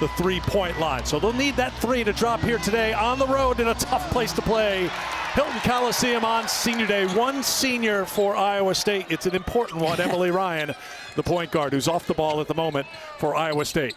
the three-point line. So they'll need that three to drop here today on the road in a tough place to play. Hilton Coliseum on senior day. One senior for Iowa State. It's an important one. Emily Ryan, the point guard, who's off the ball at the moment for Iowa State.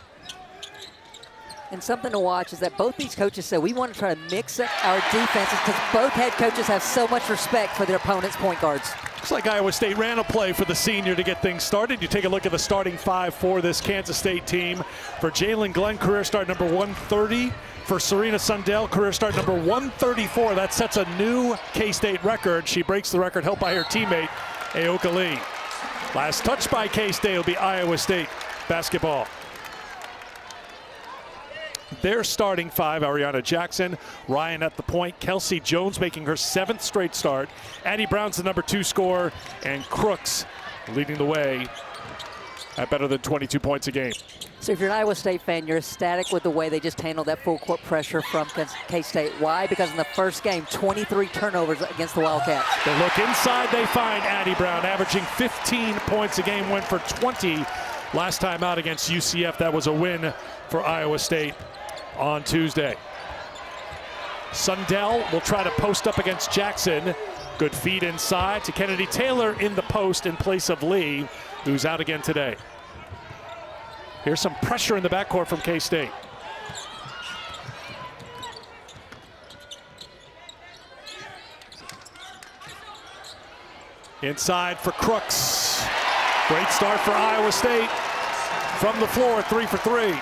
And something to watch is that both these coaches said we want to try to mix up our defenses because both head coaches have so much respect for their opponent's point guards. Looks like Iowa State ran a play for the senior to get things started. You take a look at the starting five for this Kansas State team. For Jalen Glenn, career start number 130. For Serena Sundell, career start number 134. That sets a new K-State record. She breaks the record, helped by her teammate, Aoka Lee. Last touch by K-State will be Iowa State basketball. Their starting five: Ariana Jackson, Ryan at the point, Kelsey Jones making her 7th straight start, Addie Brown's the number 2 scorer, and Crooks leading the way at better than 22 points a game. So if you're an Iowa State fan, you're ecstatic with the way they just handled that full court pressure from K-State. Why? Because in the first game, 23 turnovers against the Wildcats. They look inside, they find Addie Brown, averaging 15 points a game, went for 20 last time out against UCF. That was a win for Iowa State on Tuesday. Sundell will try to post up against Jackson. Good feed inside to Kennedy Taylor in the post in place of Lee, who's out again today. Here's some pressure in the backcourt from K-State. Inside for Crooks. Great start for Iowa State. From the floor, 3 for 3.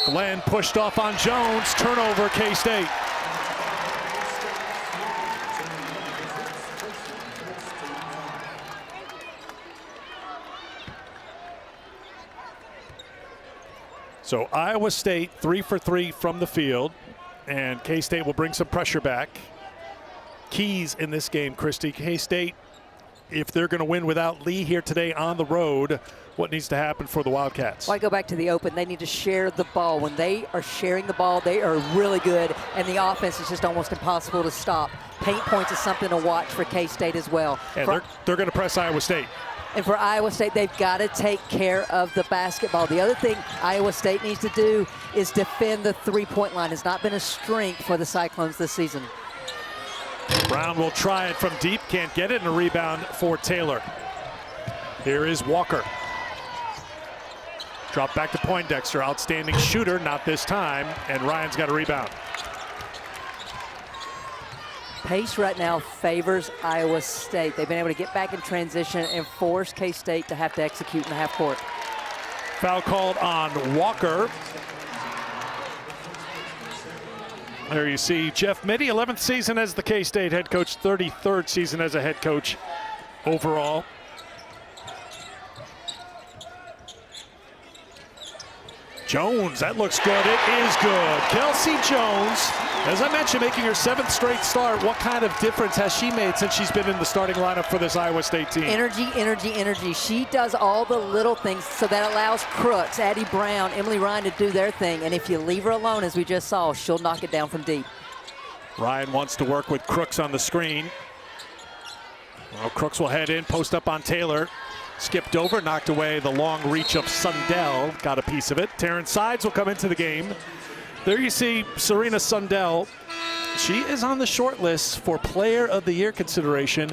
Glenn pushed off on Jones. Turnover, K-State. So Iowa State 3 for 3 from the field, and K-State will bring some pressure back. Keys in this game, Christy. K-State, if they're going to win without Lee here today on the road, what needs to happen for the Wildcats? Well, I go back to the open. They need to share the ball. When they are sharing the ball, they are really good, and the offense is just almost impossible to stop. Paint points is something to watch for K-State as well. And they're going to press Iowa State. And for Iowa State, they've got to take care of the basketball. The other thing Iowa State needs to do is defend the three-point line. It's not been a strength for the Cyclones this season. Brown will try it from deep, can't get it, and a rebound for Taylor. Here is Walker. Drop back to Poindexter, outstanding shooter, not this time, and Ryan's got a rebound. Pace right now favors Iowa State. They've been able to get back in transition and force K-State to have to execute in the half court. Foul called on Walker. There you see Jeff Mitty, 11th season as the K-State head coach, 33rd season as a head coach overall. Jones, that looks good. It is good. Kelsey Jones, as I mentioned, making her 7th straight start. What kind of difference has she made since she's been in the starting lineup for this Iowa State team? Energy, energy, energy. She does all the little things, so that allows Crooks, Addie Brown, Emily Ryan to do their thing. And if you leave her alone, as we just saw, she'll knock it down from deep. Ryan wants to work with Crooks on the screen. Well, Crooks will head in, post up on Taylor. Skipped over, knocked away the long reach of Sundell. Got a piece of it. Terrence Sides will come into the game. There you see Serena Sundell. She is on the short list for Player of the Year consideration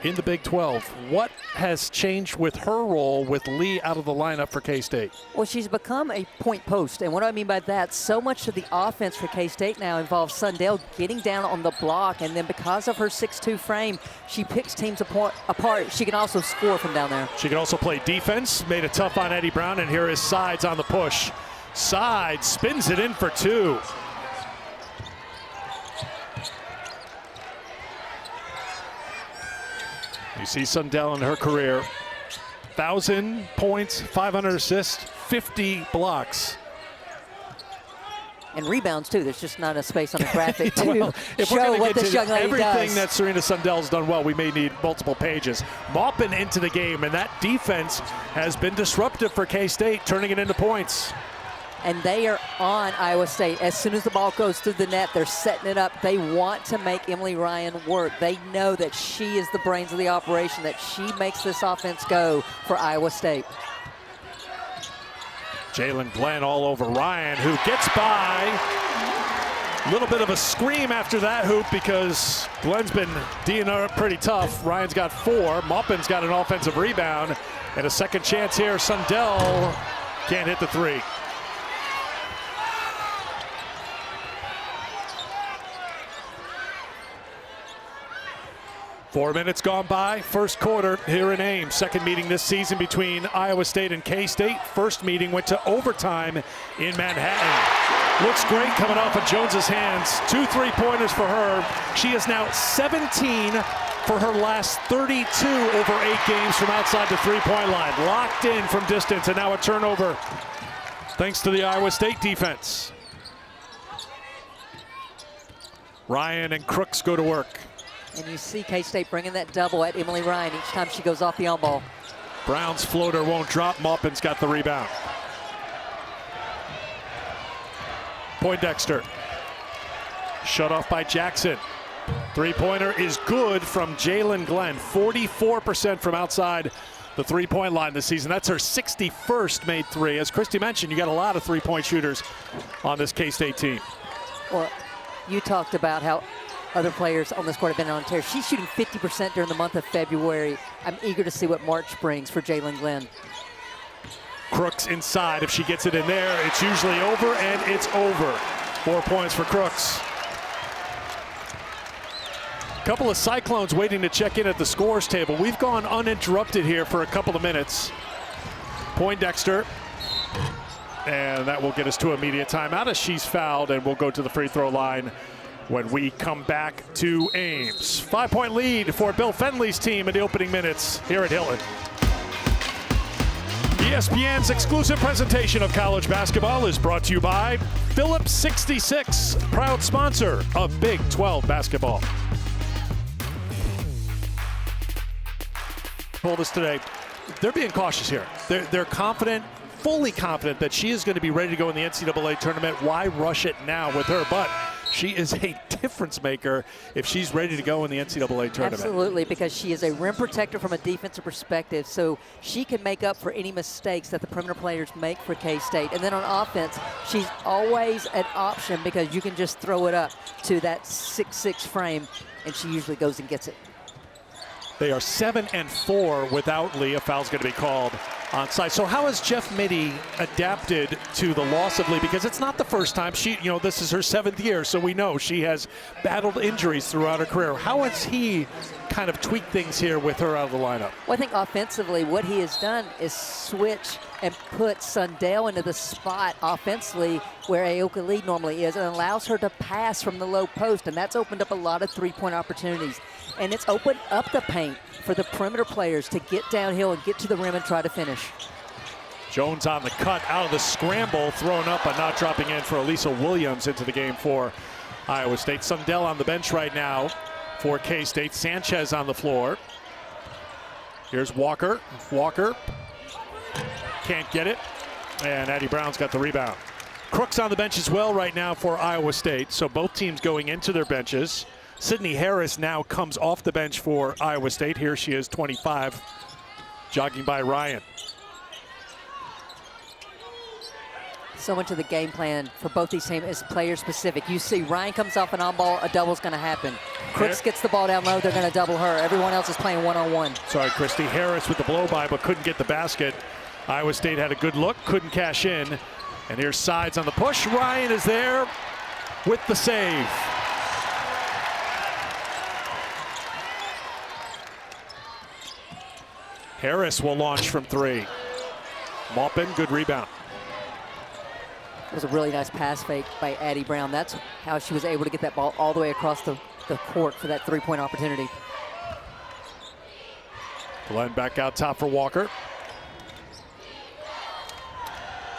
in the Big 12. What has changed with her role with Lee out of the lineup for K-State? Well, she's become a point post, and what do I mean by that? So much of the offense for K-State now involves Sundell getting down on the block, and then because of her 6'2" frame, she picks teams apart. She can also score from down there. She can also play defense, made it tough on Addie Brown, and here is Sides on the push. Sides spins it in for 2. You see Sundell in her career, 1,000 points, 500 assists, 50 blocks. And rebounds, too. There's just not a space on the graphic to well, show what this young lady does. Everything that Serena Sundell's done well, we may need multiple pages. Maupin into the game, and that defense has been disruptive for K-State, turning it into points. And they are on Iowa State. As soon as the ball goes through the net, they're setting it up. They want to make Emily Ryan work. They know that she is the brains of the operation, that she makes this offense go for Iowa State. Jalen Glenn all over Ryan, who gets by. A little bit of a scream after that hoop because Glenn's been D'ing her pretty tough. Ryan's got 4. Maupin's got an offensive rebound. And a second chance here. Sundell can't hit the 3. Four minutes gone by, first quarter here in Ames. Second meeting this season between Iowa State and K-State. First meeting went to overtime in Manhattan. Looks great coming off of Jones's hands. 2 3-pointers for her. She is now 17 for her last 32 over 8 games from outside the three-point line. Locked in from distance, and now a turnover thanks to the Iowa State defense. Ryan and Crooks go to work. And you see K-State bringing that double at Emily Ryan each time she goes off the on-ball. Brown's floater won't drop. Maupin's got the rebound. Poindexter. Shut off by Jackson. Three-pointer is good from Jalen Glenn. 44% from outside the three-point line this season. That's her 61st made 3. As Christy mentioned, you got a lot of three-point shooters on this K-State team. Well, you talked about how other players on this court have been on tear. She's shooting 50% during the month of February. I'm eager to see what March brings for Jalen Glenn. Crooks inside. If she gets it in there, it's usually over, and it's over. 4 points for Crooks. Couple of Cyclones waiting to check in at the scores table. We've gone uninterrupted here for a couple of minutes. Poindexter, and that will get us to immediate timeout as she's fouled, and we'll go to the free throw line when we come back to Ames. 5-point lead for Bill Fenley's team in the opening minutes here at Hilton. ESPN's exclusive presentation of college basketball is brought to you by Phillips 66, proud sponsor of Big 12 basketball. Told us today, they're being cautious here. They're confident, fully confident that she is going to be ready to go in the NCAA tournament. Why rush it now with her? But she is a difference maker if she's ready to go in the NCAA tournament. Absolutely, because she is a rim protector from a defensive perspective, so she can make up for any mistakes that the perimeter players make for K-State. And then on offense, she's always an option because you can just throw it up to that 6'6" frame, and she usually goes and gets it. They are 7-4 without Lee. A foul's going to be called on site. So how has Jeff Mittie adapted to the loss of Lee? Because it's not the first time. This is her 7th year, so we know she has battled injuries throughout her career. How has he kind of tweaked things here with her out of the lineup? Well, I think offensively, what he has done is switch and put Sundell into the spot offensively where Aoka Lee normally is, and allows her to pass from the low post, and that's opened up a lot of three-point opportunities. And it's opened up the paint for the perimeter players to get downhill and get to the rim and try to finish. Jones on the cut, out of the scramble, thrown up but not dropping in for Elisa Williams into the game for Iowa State. Sundell on the bench right now for K-State. Sanchez on the floor. Here's Walker. Walker can't get it, and Addie Brown's got the rebound. Crooks on the bench as well right now for Iowa State, so both teams going into their benches. Sydney Harris now comes off the bench for Iowa State. Here she is, 25, jogging by Ryan. So much of the game plan for both these teams is player specific. You see Ryan comes off an on-ball, a double's going to happen. Crooks gets the ball down low, they're going to double her. Everyone else is playing one-on-one. Sorry, Christy. Harris with the blow-by but couldn't get the basket. Iowa State had a good look, couldn't cash in. And here's Sides on the push. Ryan is there with the save. Harris will launch from 3. Maupin, good rebound. It was a really nice pass fake by Addie Brown. That's how she was able to get that ball all the way across the court for that three-point opportunity. Glenn back out top for Walker.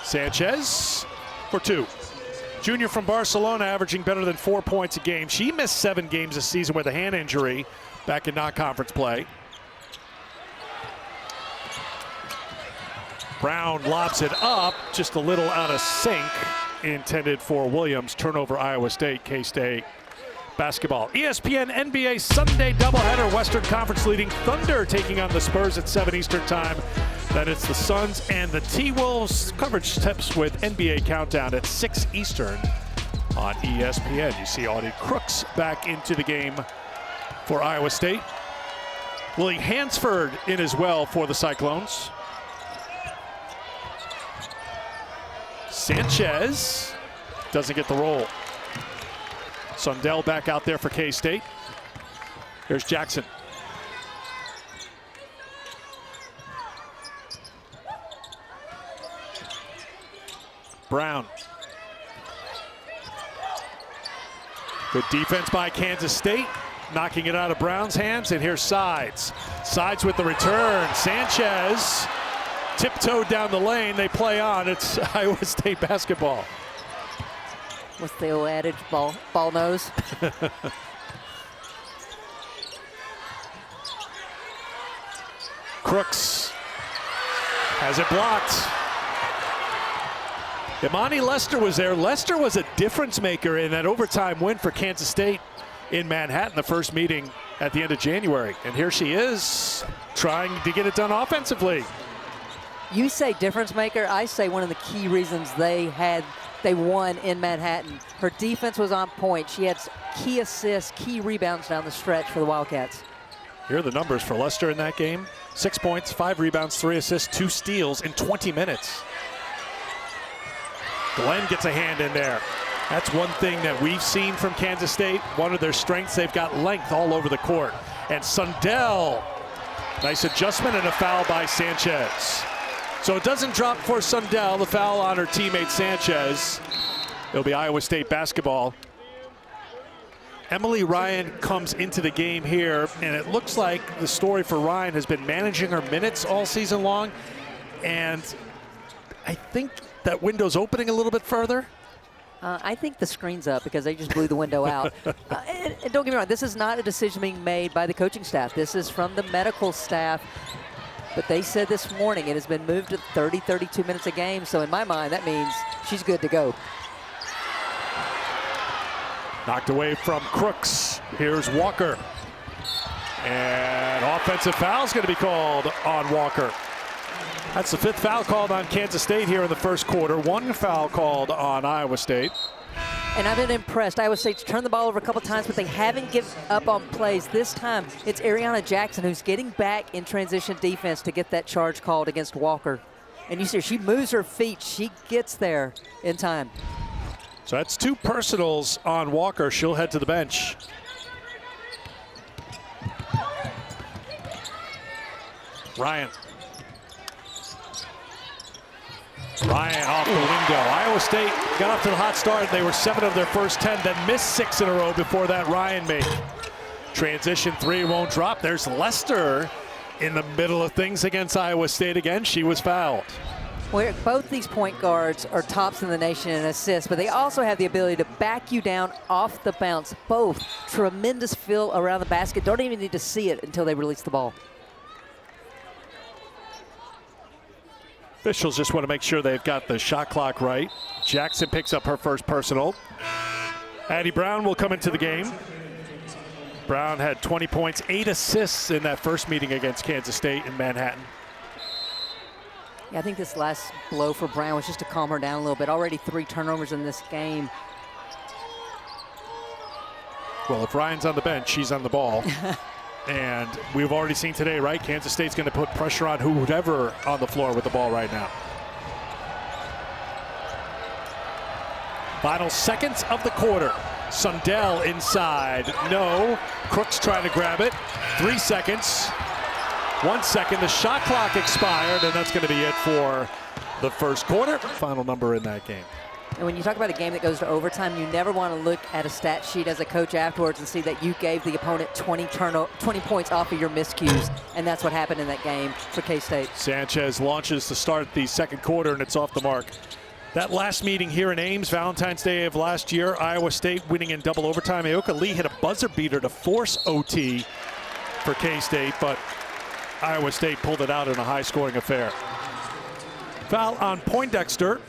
Sanchez for 2. Junior from Barcelona, averaging better than 4 points a game. She missed 7 games this season with a hand injury back in non-conference play. Brown lobs it up, just a little out of sync, intended for Williams. Turnover, Iowa State, K-State basketball. ESPN NBA Sunday doubleheader. Western Conference leading Thunder taking on the Spurs at 7 Eastern time. Then it's the Suns and the T-Wolves. Coverage tips with NBA Countdown at 6 Eastern on ESPN. You see Audie Crooks back into the game for Iowa State. Willie Hansford in as well for the Cyclones. Sanchez doesn't get the roll. Sundell back out there for K-State. Here's Jackson. Brown. Good defense by Kansas State, knocking it out of Brown's hands, and here's Sides. Sides with the return. Sanchez tiptoed down the lane. They play on. It's Iowa State basketball. What's the old adage? Ball nose. Crooks has it blocked. Imani Lester was there. Lester was a difference maker in that overtime win for Kansas State in Manhattan, the first meeting at the end of January. And here she is trying to get it done offensively. You say difference maker, I say one of the key reasons they won in Manhattan. Her defense was on point. She had key assists, key rebounds down the stretch for the Wildcats. Here are the numbers for Lester in that game. 6 points, 5 rebounds, 3 assists, 2 steals in 20 minutes. Glenn gets a hand in there. That's one thing that we've seen from Kansas State. One of their strengths, they've got length all over the court. And Sundell, nice adjustment and a foul by Sanchez. So it doesn't drop for Sundell, the foul on her teammate Sanchez. It'll be Iowa State basketball. Emily Ryan comes into the game here, and it looks like the story for Ryan has been managing her minutes all season long. And I think that window's opening a little bit further. I think the screen's up because they just blew the window out. And don't get me wrong, this is not a decision being made by the coaching staff. This is from the medical staff. But they said this morning it has been moved to 30, 32 minutes a game. So in my mind, that means she's good to go. Knocked away from Crooks. Here's Walker. And offensive foul is going to be called on Walker. That's the 5th foul called on Kansas State here in the first quarter. 1 foul called on Iowa State. And I've been impressed. Iowa State's turned the ball over a couple times, but they haven't given up on plays. This time, it's Ariana Jackson who's getting back in transition defense to get that charge called against Walker. And you see her, she moves her feet. She gets there in time. So that's 2 personals on Walker. She'll head to the bench. Ryan off the window. Iowa State got off to the hot start. They were 7 of their first 10, then missed 6 in a row before that Ryan made. Transition 3 won't drop. There's Lester in the middle of things against Iowa State again. She was fouled. Well, both these point guards are tops in the nation in assists, but they also have the ability to back you down off the bounce. Both tremendous feel around the basket. Don't even need to see it until they release the ball. Officials just want to make sure they've got the shot clock right. Jackson picks up her first personal. Addie Brown will come into the game. Brown had 20 points, 8 assists in that first meeting against Kansas State in Manhattan. Yeah, I think this last blow for Brown was just to calm her down a little bit. Already 3 turnovers in this game. Well, if Ryan's on the bench, she's on the ball. And we've already seen today, right? Kansas State's going to put pressure on whoever on the floor with the ball right now. Final seconds of the quarter. Sundell inside. No. Crooks trying to grab it. 3 seconds. 1 second. The shot clock expired, and that's going to be it for the first quarter. Final number in that game. And when you talk about a game that goes to overtime, you never want to look at a stat sheet as a coach afterwards and see that you gave the opponent 20 points off of your miscues. And that's what happened in that game for K-State. Sanchez launches to start the second quarter, and it's off the mark. That last meeting here in Ames, Valentine's Day of last year, Iowa State winning in double overtime. Aoka Lee hit a buzzer beater to force OT for K-State, but Iowa State pulled it out in a high-scoring affair. Foul on Poindexter.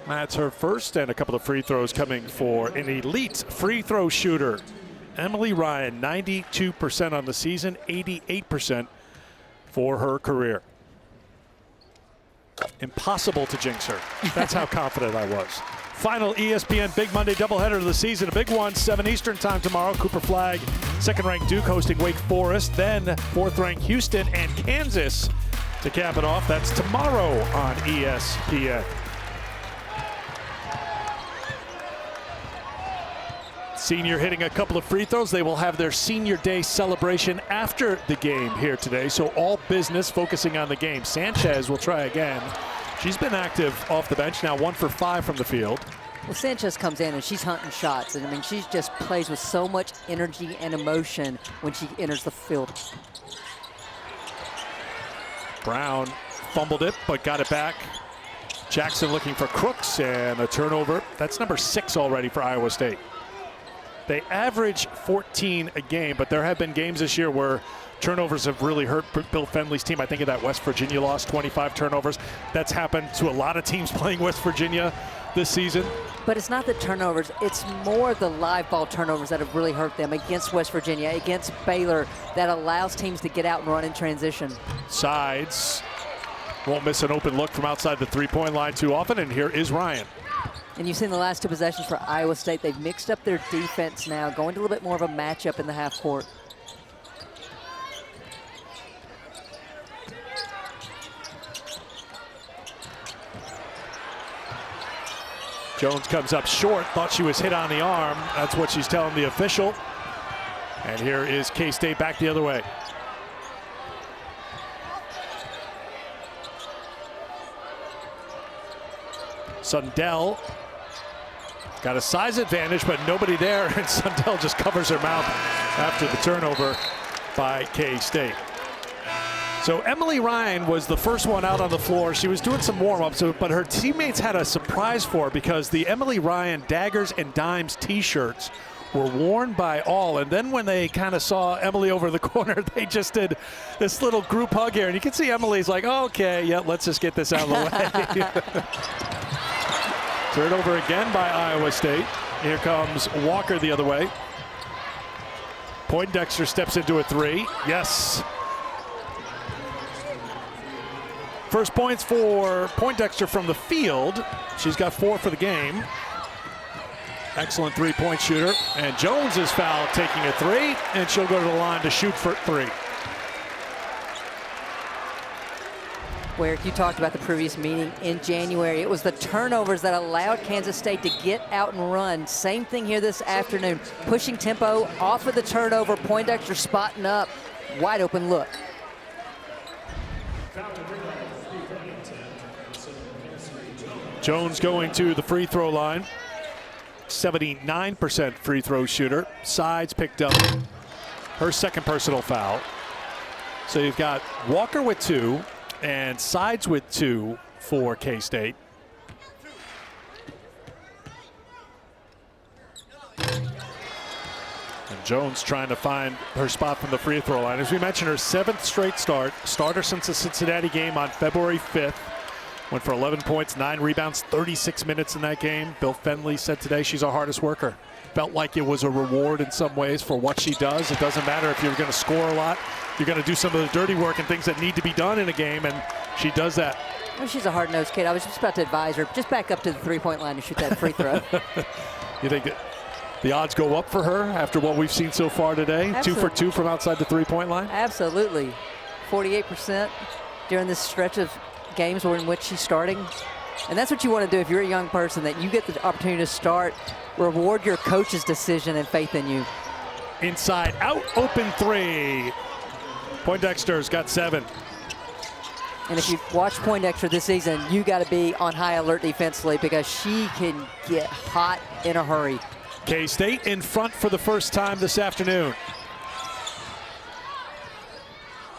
That's her first, and a couple of free throws coming for an elite free throw shooter. Emily Ryan, 92% on the season, 88% for her career. Impossible to jinx her. That's how confident I was. Final ESPN Big Monday doubleheader of the season. A big one, 7 Eastern time tomorrow. Cooper Flag, second-ranked Duke hosting Wake Forest. Then fourth-ranked Houston and Kansas to cap it off. That's tomorrow on ESPN. Senior hitting a couple of free throws. They will have their senior day celebration after the game here today. So all business focusing on the game. Sanchez will try again. She's been active off the bench now, 1 for 5 from the field. Well, Sanchez comes in and she's hunting shots. And I mean, she just plays with so much energy and emotion when she enters the field. Brown fumbled it, but got it back. Jackson looking for Crooks and a turnover. That's number 6 already for Iowa State. They average 14 a game, but there have been games this year where turnovers have really hurt Bill Fenley's team. I think of that West Virginia loss, 25 turnovers. That's happened to a lot of teams playing West Virginia this season. But it's not the turnovers. It's more the live ball turnovers that have really hurt them against West Virginia, against Baylor, that allows teams to get out and run in transition. Sides won't miss an open look from outside the three-point line too often, and here is Ryan. And you've seen the last 2 possessions for Iowa State. They've mixed up their defense now, going to a little bit more of a matchup in the half court. Jones comes up short, thought she was hit on the arm. That's what she's telling the official. And here is K-State back the other way. Sundell got a size advantage, but nobody there, and Sundell just covers her mouth after the turnover by K-State. So Emily Ryan was the first one out on the floor. She was doing some warm-ups, but her teammates had a surprise for her because the Emily Ryan Daggers and Dimes t-shirts were worn by all. And then when they kind of saw Emily over the corner, they just did this little group hug here. And you can see Emily's like, oh, okay, yeah, let's just get this out of the way. Turnover again by Iowa State. Here comes Walker the other way. Poindexter steps into a 3. Yes. First points for Poindexter from the field. She's got 4 for the game. Excellent three-point shooter. And Jones is fouled taking a 3, and she'll go to the line to shoot for 3. Where you talked about the previous meeting in January, it was the turnovers that allowed Kansas State to get out and run. Same thing here this afternoon. Pushing tempo off of the turnover. Poindexter spotting up. Wide open look. Jones going to the free throw line. 79% free throw shooter. Sides picked up her second personal foul. So you've got Walker with 2 and Sides with 2 for K-State. And Jones trying to find her spot from the free throw line. As we mentioned, her 7th straight starter since the Cincinnati game on February 5th. Went for 11 points, 9 rebounds, 36 minutes in that game. Bill Fenley said today she's our hardest worker. Felt like it was a reward in some ways for what she does. It doesn't matter if you're going to score a lot. You're going to do some of the dirty work and things that need to be done in a game, and she does that. Well, she's a hard-nosed kid. I was just about to advise her, just back up to the three-point line and shoot that free throw. You think that the odds go up for her after what we've seen so far today? Absolutely. 2 for 2 from outside the three-point line? Absolutely. 48% during this stretch of games in which she's starting. And that's what you want to do if you're a young person, that you get the opportunity to start. Reward your coach's decision and faith in you. Inside out, open 3. Poindexter's got 7. And if you've watched Poindexter this season, you got to be on high alert defensively because she can get hot in a hurry. K-State in front for the first time this afternoon.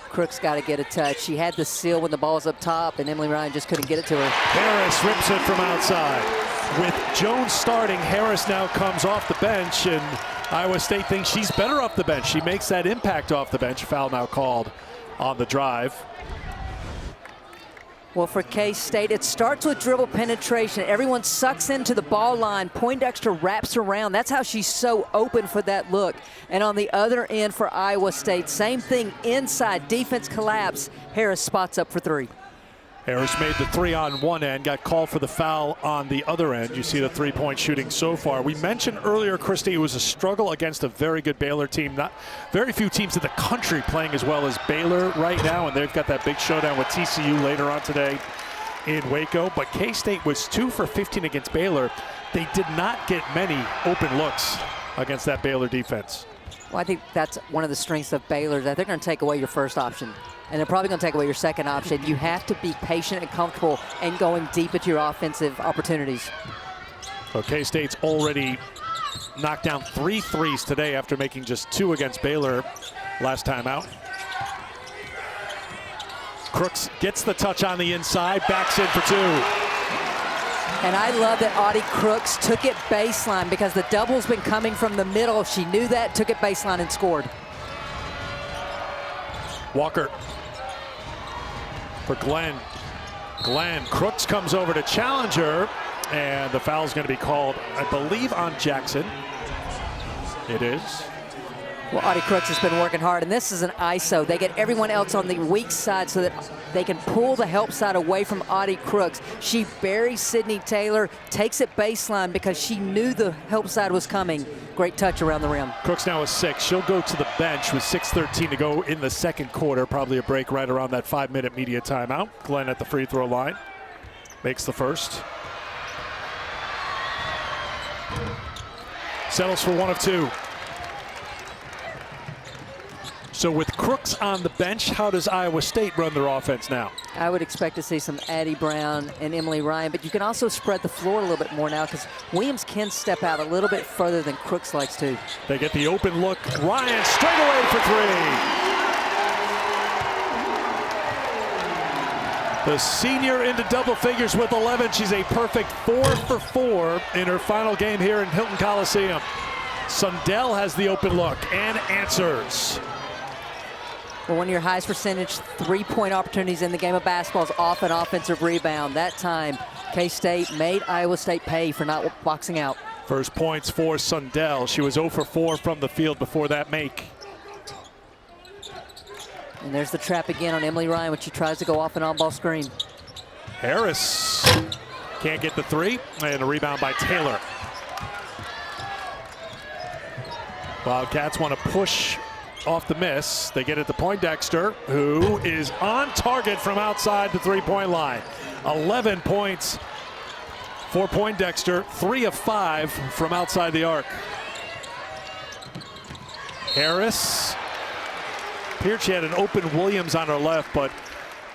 Crooks got to get a touch. She had the seal when the ball was up top, and Emily Ryan just couldn't get it to her. Harris rips it from outside. With Jones starting, Harris now comes off the bench, and Iowa State thinks she's better off the bench. She makes that impact off the bench. Foul now called on the drive. Well, for K-State, it starts with dribble penetration. Everyone sucks into the ball line. Poindexter wraps around. That's how she's so open for that look. And on the other end for Iowa State, same thing inside. Defense collapse. Harris spots up for three. Harris made the three on one end, got called for the foul on the other end. You see the three-point shooting so far. We mentioned earlier, Christy, it was a struggle against a very good Baylor team. Not very few teams in the country playing as well as Baylor right now, and they've got that big showdown with TCU later on today in Waco. But K-State was 2 for 15 against Baylor. They did not get many open looks against that Baylor defense. Well, I think that's one of the strengths of Baylor, that they're going to take away your first option. And they're probably going to take away your second option. You have to be patient and comfortable and going deep into your offensive opportunities. So K-State's already knocked down 3 threes today after making just 2 against Baylor last time out. Crooks gets the touch on the inside, backs in for 2. And I love that Audie Crooks took it baseline because the double's been coming from the middle. She knew that, took it baseline and scored. Walker for Glenn. Crooks comes over to challenge her, and the foul's going to be called, I believe, on Jackson. It is. Well, Audie Crooks has been working hard, and this is an ISO. They get everyone else on the weak side so that they can pull the help side away from Audie Crooks. She buries Sydney Taylor, takes it baseline because she knew the help side was coming. Great touch around the rim. Crooks now is 6. She'll go to the bench with 6:13 to go in the second quarter. Probably a break right around that 5-minute media timeout. Glenn at the free throw line. Makes the first. Settles for 1 of 2. So with Crooks on the bench, how does Iowa State run their offense now? I would expect to see some Addie Brown and Emily Ryan, but you can also spread the floor a little bit more now because Williams can step out a little bit further than Crooks likes to. They get the open look. Ryan straight away for 3. The senior into double figures with 11. She's a perfect 4 for 4 in her final game here in Hilton Coliseum. Sundell has the open look and answers. Well, one of your highest percentage three-point opportunities in the game of basketball is off an offensive rebound. That time, K-State made Iowa State pay for not boxing out. First points for Sundell. She was 0 for 4 from the field before that make. And there's the trap again on Emily Ryan when she tries to go off an on-ball screen. Harris can't get the 3, and a rebound by Taylor. Wildcats want to push off the miss. They get it to Poindexter, who is on target from outside the three-point line. 11 points for Poindexter, 3 of 5 from outside the arc. Harris appeared she had an open Williams on her left, but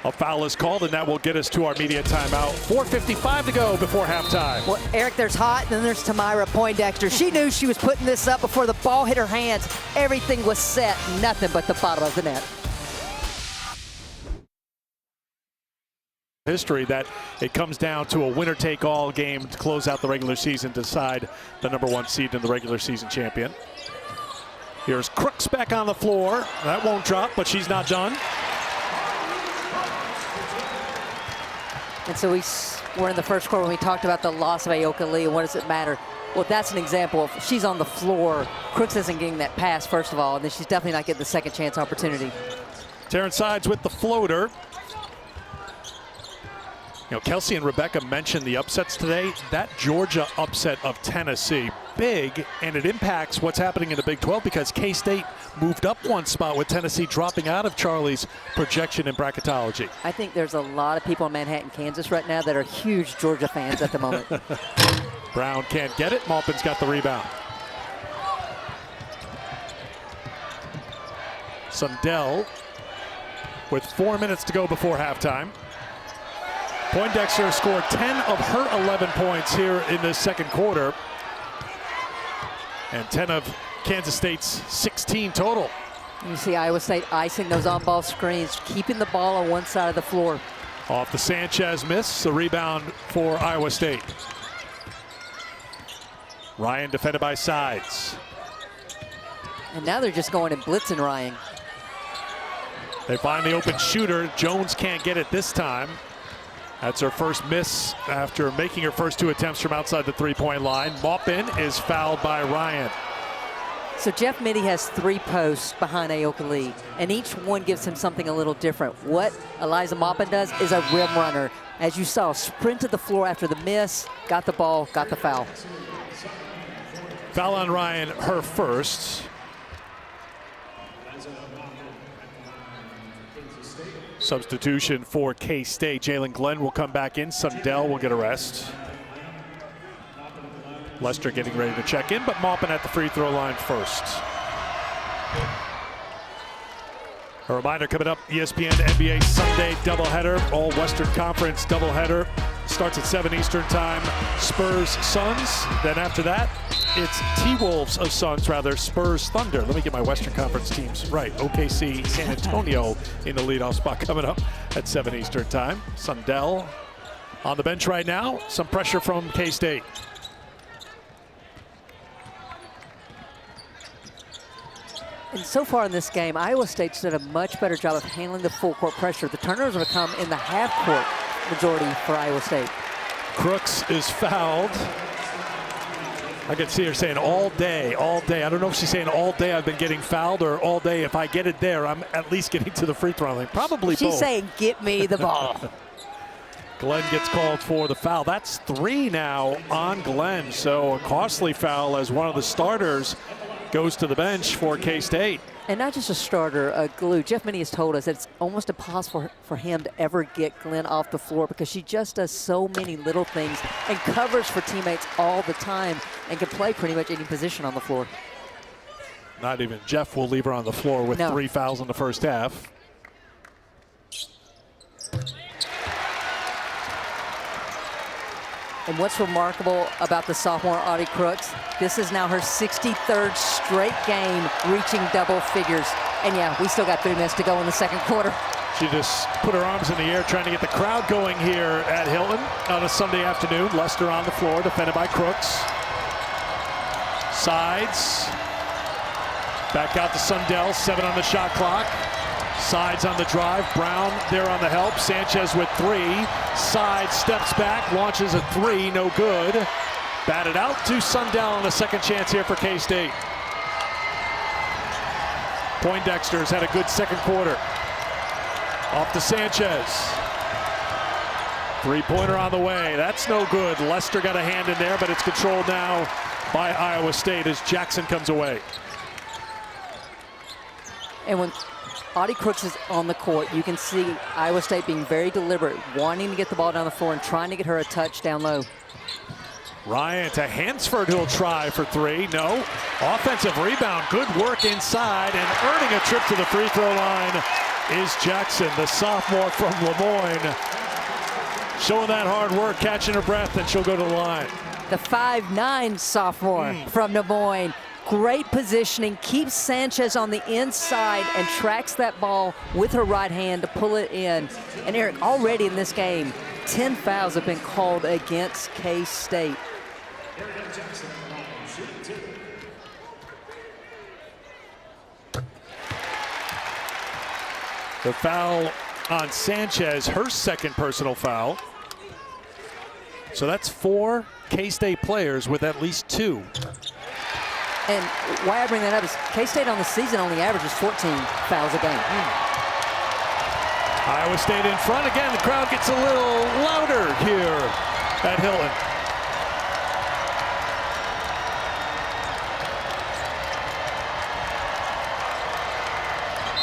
a foul is called, and that will get us to our media timeout. 4:55 to go before halftime. Well, Eric, there's Hot, and then there's Tamira Poindexter. She knew she was putting this up before the ball hit her hands. Everything was set, nothing but the bottom of the net. History that it comes down to a winner-take-all game to close out the regular season, decide the #1 seed and the regular season champion. Here's Crooks back on the floor. That won't drop, but she's not done. And so we're in the first quarter when we talked about the loss of Aoka Lee and what does it matter? Well, that's an example of she's on the floor. Crooks isn't getting that pass, first of all, and then she's definitely not getting the second chance opportunity. Terrence Sides with the floater. You know, Kelsey and Rebecca mentioned the upsets today. That Georgia upset of Tennessee, big, and it impacts what's happening in the Big 12 because K-State moved up 1 spot with Tennessee dropping out of Charlie's projection in bracketology. I think there's a lot of people in Manhattan, Kansas right now that are huge Georgia fans at the moment. Brown can't get it. Maupin's got the rebound. Sundell with 4 minutes to go before halftime. Poindexter scored 10 of her 11 points here in the second quarter, and 10 of Kansas State's 16 total. You see Iowa State icing those on-ball screens, keeping the ball on one side of the floor. Off the Sanchez miss, the rebound for Iowa State. Ryan defended by Sides. And now they're just going and blitzing Ryan. They find the open shooter. Jones can't get it this time. That's her first miss after making her first 2 attempts from outside the three-point line. Maupin is fouled by Ryan. So Jeff Mitty has 3 posts behind Aoka Lee, and each one gives him something a little different. What Eliza Maupin does is a rim runner. As you saw, sprinted the floor after the miss, got the ball, got the foul. Foul on Ryan, her first. Substitution for K-State. Jalen Glenn will come back in. Sundell will get a rest. Lester getting ready to check in, but Maupin at the free throw line first. A reminder coming up, ESPN NBA Sunday doubleheader, all Western Conference doubleheader. Starts at 7 Eastern time, Spurs Suns. Then after that, it's T-Wolves of Suns, rather, Spurs Thunder. Let me get my Western Conference teams right. OKC, San Antonio in the leadoff spot coming up at 7 Eastern time. Sundell on the bench right now. Some pressure from K-State. And so far in this game, Iowa State's done a much better job of handling the full court pressure. The turnovers have come in the half court majority for Iowa State. Crooks is fouled. I can see her saying all day, all day. I don't know if she's saying all day I've been getting fouled or all day if I get it there, I'm at least getting to the free throw line. Probably She's both. saying, get me the ball. Glenn gets called for the foul. That's 3 now on Glenn. So a costly foul as one of the starters goes to the bench for K-State. And not just a starter, a glue. Jeff Mitty has told us that it's almost impossible for him to ever get Glenn off the floor because she just does so many little things and covers for teammates all the time and can play pretty much any position on the floor. Not even Jeff will leave her on the floor with 3 fouls in the first half. And what's remarkable about the sophomore Audie Crooks, this is now her 63rd straight game reaching double figures. And yeah, we still got 3 minutes to go in the second quarter. She just put her arms in the air trying to get the crowd going here at Hilton on a Sunday afternoon. Lester on the floor, defended by Crooks. Sides. Back out to Sundell, 7 on the shot clock. Sides on the drive, Brown there on the help. Sanchez with 3. Side steps back, launches a 3, no good. Batted out to Sundell on a second chance here for K-State. Poindexter's had a good second quarter. Off to Sanchez. 3-pointer on the way, that's no good. Lester got a hand in there, but it's controlled now by Iowa State as Jackson comes away. And when Audie Crooks is on the court, you can see Iowa State being very deliberate, wanting to get the ball down the floor and trying to get her a touch down low. Ryan to Hansford, who'll try for 3. No. Offensive rebound. Good work inside, and earning a trip to the free throw line is Jackson, the sophomore from Lemoyne. Showing that hard work, catching her breath, and she'll go to the line. The 5'9" sophomore from Des Moines. Great positioning, keeps Sanchez on the inside and tracks that ball with her right hand to pull it in. And Eric, already in this game, 10 fouls have been called against K-State. The foul on Sanchez, her second personal foul. So that's 4 K-State players with at least 2. And why I bring that up is K-State on the season only averages 14 fouls a game. Iowa State in front again. The crowd gets a little louder here at Hilton.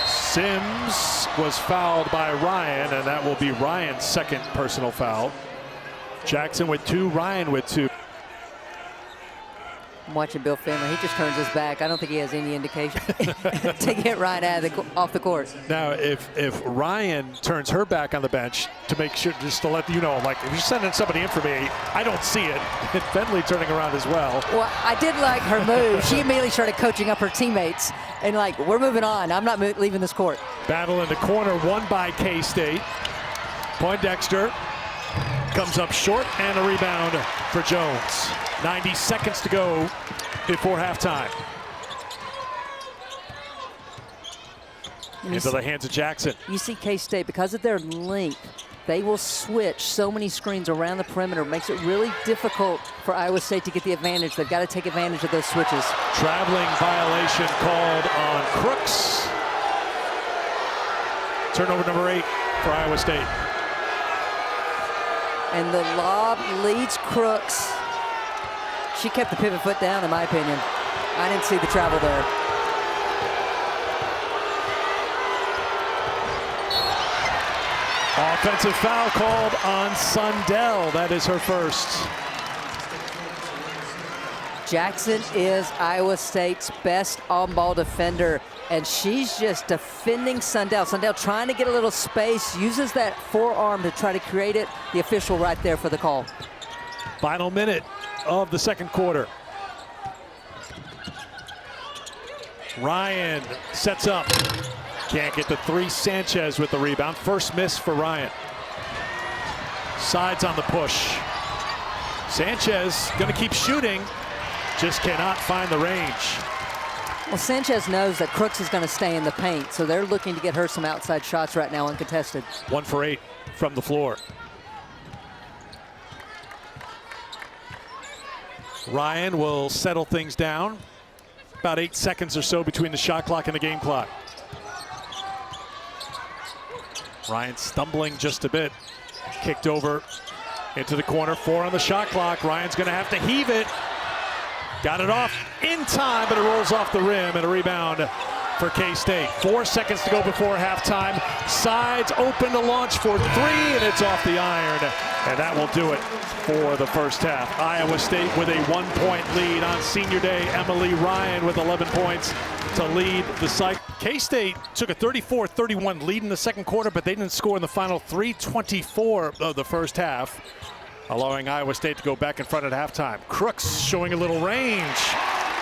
Sims was fouled by Ryan, and that will be Ryan's second personal foul. Jackson with 2, Ryan with 2. I'm watching Bill Finley. He just turns his back. I don't think he has any indication to get Ryan off the court. Now, if Ryan turns her back on the bench to make sure, just to let you know, like, if you're sending somebody in for me, I don't see it. And Finley turning around as well. Well, I did like her move. She immediately started coaching up her teammates. And, like, we're moving on. I'm not leaving this court. Battle in the corner, won by K-State. Poindexter comes up short, and a rebound for Jones. 90 seconds to go before halftime. Into the hands of Jackson. You see K-State, because of their length, they will switch so many screens around the perimeter. Makes it really difficult for Iowa State to get the advantage. They've got to take advantage of those switches. Traveling violation called on Crooks. Turnover number 8 for Iowa State. And the lob leads Crooks. She kept the pivot foot down, in my opinion. I didn't see the travel there. Offensive foul called on Sundell. That is her first. Jackson is Iowa State's best on-ball defender, and she's just defending Sundell. Sundell trying to get a little space, uses that forearm to try to create it. The official right there for the call. Final minute of the second quarter. Ryan sets up. Can't get the three. Sanchez with the rebound. First miss for Ryan. Sides on the push. Sanchez going to keep shooting. Just cannot find the range. Well, Sanchez knows that Crooks is going to stay in the paint, so they're looking to get her some outside shots right now uncontested. 1 for 8 from the floor. Ryan will settle things down. About 8 seconds or so between the shot clock and the game clock. Ryan stumbling just a bit. Kicked over into the corner. 4 on the shot clock. Ryan's going to have to heave it. Got it off in time, but it rolls off the rim, and a rebound for K-State. 4 seconds to go before halftime. Sides open to launch for 3, and it's off the iron. And that will do it for the first half. Iowa State with a 1-point lead on senior day. Emily Ryan with 11 points to lead the Cyclones. K-State took a 34-31 lead in the second quarter, but they didn't score in the final 3:24 of the first half, allowing Iowa State to go back in front at halftime. Crooks showing a little range.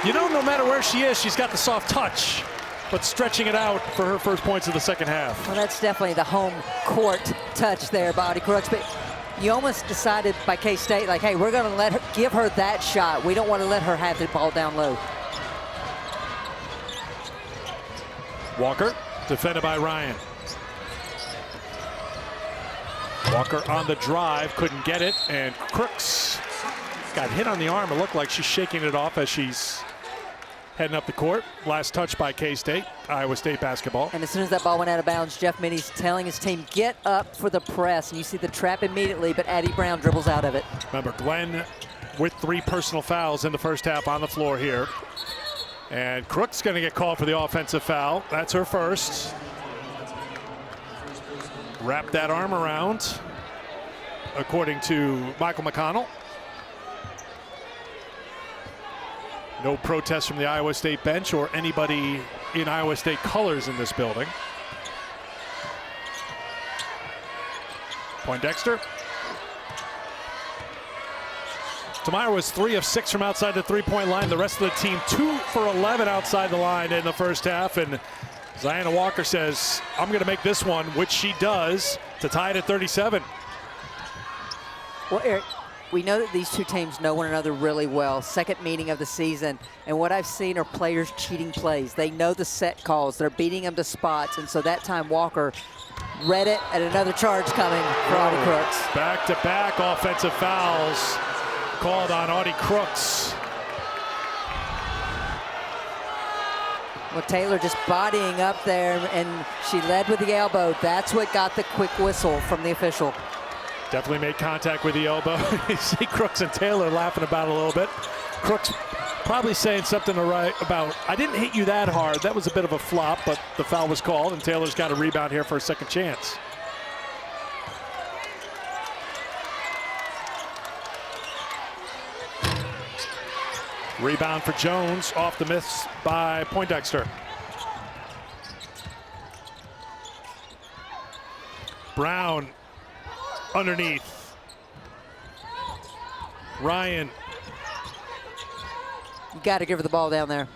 You know, no matter where she is, she's got the soft touch, but stretching it out for her first points of the second half. Well, that's definitely the home court touch there, Bonnie Crooks. But you almost decided by K-State, like, hey, we're going to give her that shot. We don't want to let her have the ball down low. Walker, defended by Ryan. Walker on the drive, couldn't get it, and Crooks got hit on the arm. It looked like she's shaking it off as she's heading up the court. Last touch by K-State, Iowa State basketball. And as soon as that ball went out of bounds, Jeff Minnie's telling his team, get up for the press. And you see the trap immediately, but Addie Brown dribbles out of it. Remember, Glenn with 3 personal fouls in the first half on the floor here. And Crooks going to get called for the offensive foul. That's her first. Wrap that arm around, according to Michael McConnell. No protest from the Iowa State bench or anybody in Iowa State colors in this building. Poindexter. Tamara was 3 of 6 from outside the three-point line. The rest of the team 2 for 11 outside the line in the first half. And Ziana Walker says, I'm going to make this one, which she does, to tie it at 37. Well, Eric, we know that these two teams know one another really well. Second meeting of the season. And what I've seen are players cheating plays. They know the set calls. They're beating them to spots. And so that time Walker read it, and another charge coming for Audie Crooks. Back-to-back offensive fouls called on Audie Crooks. Well, Taylor just bodying up there, and she led with the elbow. That's what got the quick whistle from the official. Definitely made contact with the elbow. You see Crooks and Taylor laughing about it a little bit. Crooks probably saying something about, I didn't hit you that hard. That was a bit of a flop, but the foul was called, and Taylor's got a rebound here for a second chance. Rebound for Jones, off the miss by Poindexter. Brown underneath. Ryan. You got to give her the ball down there.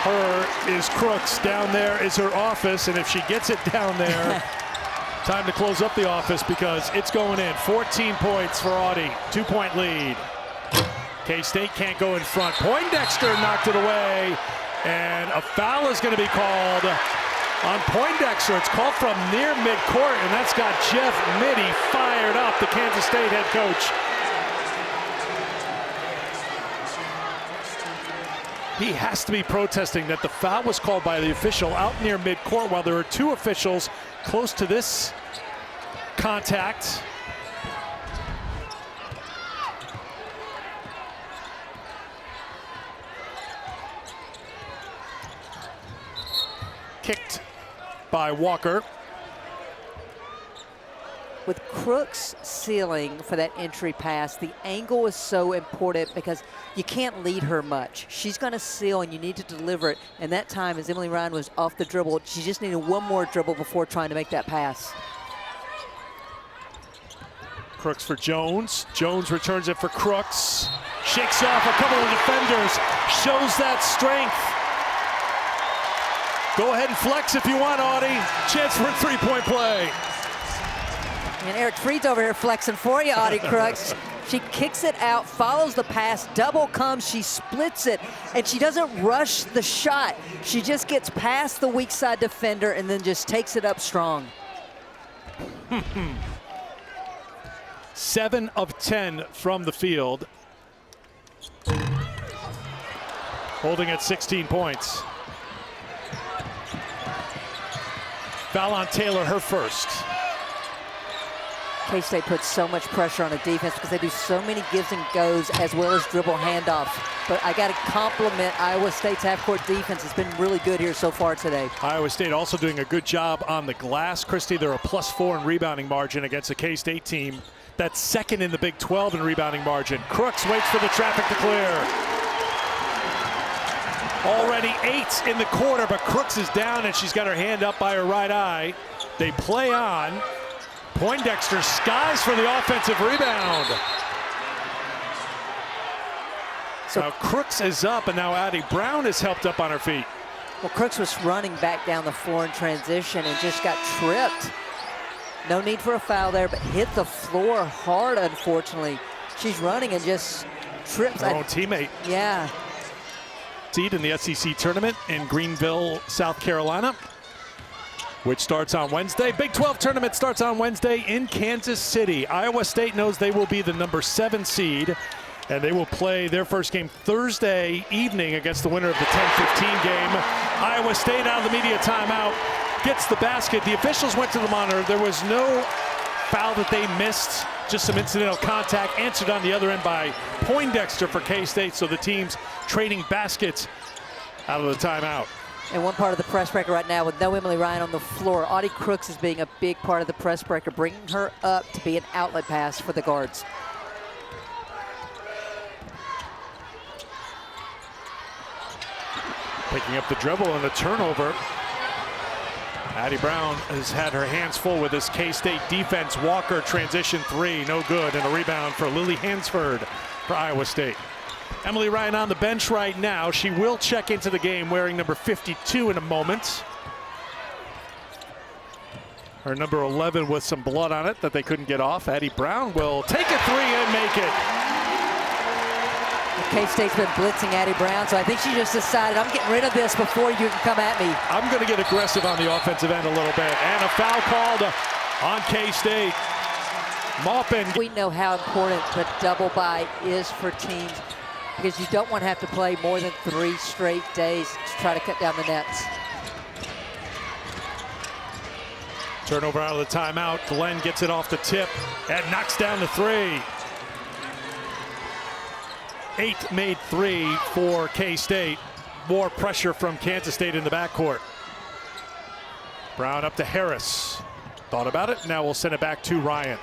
Her is Crooks. Down there is her office, and if she gets it down there, time to close up the office because it's going in. 14 points for Audie, 2-point lead. K-State can't go in front. Poindexter knocked it away, And a foul is going to be called on Poindexter. It's called from near midcourt, and that's got Jeff Mitty fired up, the Kansas State head coach. He has to be protesting that the foul was called by the official out near midcourt while there were two officials close to this contact. Kicked by Walker. With Crooks sealing for that entry pass, the angle is so important because you can't lead her much. She's going to seal and you need to deliver it. And that time, as Emily Ryan was off the dribble, she just needed one more dribble before trying to make that pass. Crooks for Jones. Jones returns it for Crooks. Shakes off a couple of defenders. Shows that strength. Go ahead and flex if you want, Audie. Chance for a three-point play. And Eric Freed's over here flexing for you, Audie Crooks. She kicks it out, follows the pass, double comes, she splits it, and she doesn't rush the shot. She just gets past the weak side defender and then just takes it up strong. 7 of 10 from the field. Holding at 16 points. Foul on Taylor, her first. K-State puts so much pressure on the defense because they do so many gives and goes as well as dribble handoffs. But I got to compliment Iowa State's half-court defense. It's been really good here so far today. Iowa State also doing a good job on the glass. Christy, they're a +4 in rebounding margin against a K-State team that's second in the Big 12 in rebounding margin. Crooks waits for the traffic to clear. Already 8 in the quarter, but Crooks is down and she's got her hand up by her right eye. They play on. Poindexter skies for the offensive rebound. So now Crooks is up, and now Addie Brown is helped up on her feet. Well, Crooks was running back down the floor in transition and just got tripped. No need for a foul there, but hit the floor hard, unfortunately. She's running and just trips. Her own teammate. Yeah. Seed in the SEC tournament in Greenville, South Carolina, which starts on Wednesday. Big 12 tournament starts on Wednesday in Kansas City. Iowa State knows they will be the number 7 seed, and they will play their first game Thursday evening against the winner of the 10-15 game. Iowa State out of the media timeout, gets the basket. The officials went to the monitor. There was no foul that they missed, just some incidental contact, answered on the other end by Poindexter for K-State, so the teams trading baskets out of the timeout. And one part of the press breaker right now with no Emily Ryan on the floor. Audie Crooks is being a big part of the press breaker, bringing her up to be an outlet pass for the guards. Picking up the dribble and the turnover. Addie Brown has had her hands full with this K-State defense. Walker transition 3, no good, and a rebound for Lily Hansford for Iowa State. Emily Ryan on the bench right now. She will check into the game wearing number 52 in a moment. Her number 11 with some blood on it that they couldn't get off. Addie Brown will take a 3 and make it. K-State's been blitzing Addie Brown, so I think she just decided, I'm getting rid of this before you can come at me. I'm going to get aggressive on the offensive end a little bit. And a foul called on K-State. Maupin. We know how important the double bye is for teams, because you don't want to have to play more than 3 straight days to try to cut down the nets. Turnover out of the timeout. Glenn gets it off the tip and knocks down the 3. 8 made 3 for K-State. More pressure from Kansas State in the backcourt. Brown up to Harris. Thought about it. Now we'll send it back to Ryan.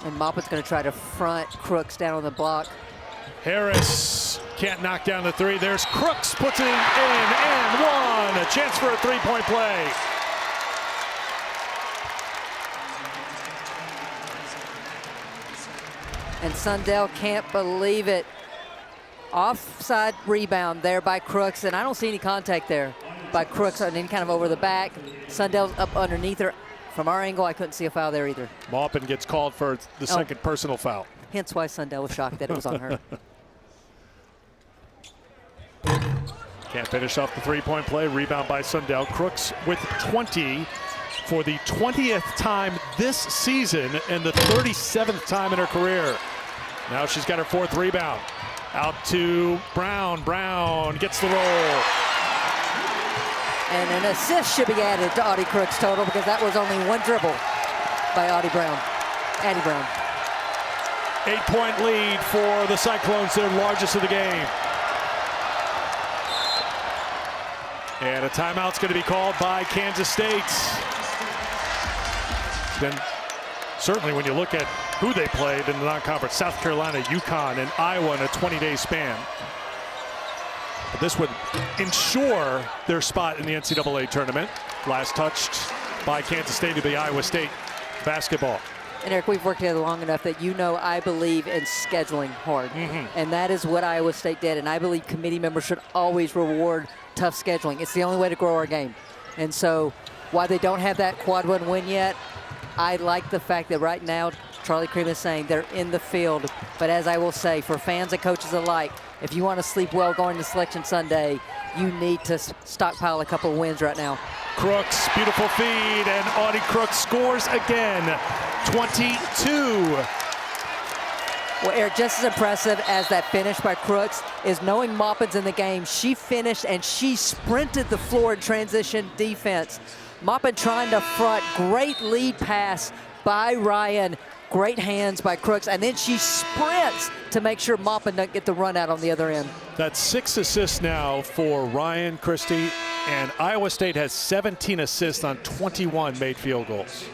And Maupin's going to try to front Crooks down on the block. Harris can't knock down the 3. There's Crooks, puts it in and 1. A chance for a 3-point play. And Sundell can't believe it. Offside rebound there by Crooks, and I don't see any contact there by Crooks on any kind of over the back. Sundell's up underneath her. From our angle, I couldn't see a foul there either. Maupin gets called for the second personal foul. Hence why Sundell was shocked that it was on her. Can't finish off the three-point play. Rebound by Sundell. Crooks with 20 for the 20th time this season and the 37th time in her career. Now she's got her 4th rebound. Out to Brown. Brown gets the roll. And an assist should be added to Audie Crooks' total because that was only 1 dribble by Addie Brown. 8-point lead for the Cyclones, their largest of the game. And a timeout's going to be called by Kansas State. Then certainly when you look at who they played in the non-conference, South Carolina, UConn, and Iowa in a 20-day span. But this would ensure their spot in the NCAA tournament. Last touched by Kansas State to be Iowa State basketball. And Eric, we've worked together long enough that you know I believe in scheduling hard. And that is what Iowa State did. And I believe committee members should always reward tough scheduling. It's the only way to grow our game. And so while they don't have that quad 1 win yet, I like the fact that right now Charlie Cream is saying they're in the field. But as I will say, for fans and coaches alike, if you want to sleep well going to Selection Sunday, you need to stockpile a couple of wins right now. Crooks, beautiful feed, and Audie Crooks scores again. 22. Well, Eric, just as impressive as that finish by Crooks is knowing Maupin's in the game. She finished and she sprinted the floor in transition defense. Maupin trying to front, great lead pass by Ryan. Great hands by Crooks, and then she sprints to make sure Maupin doesn't get the run out on the other end. That's 6 assists now for Ryan Christie, and Iowa State has 17 assists on 21 made field goals.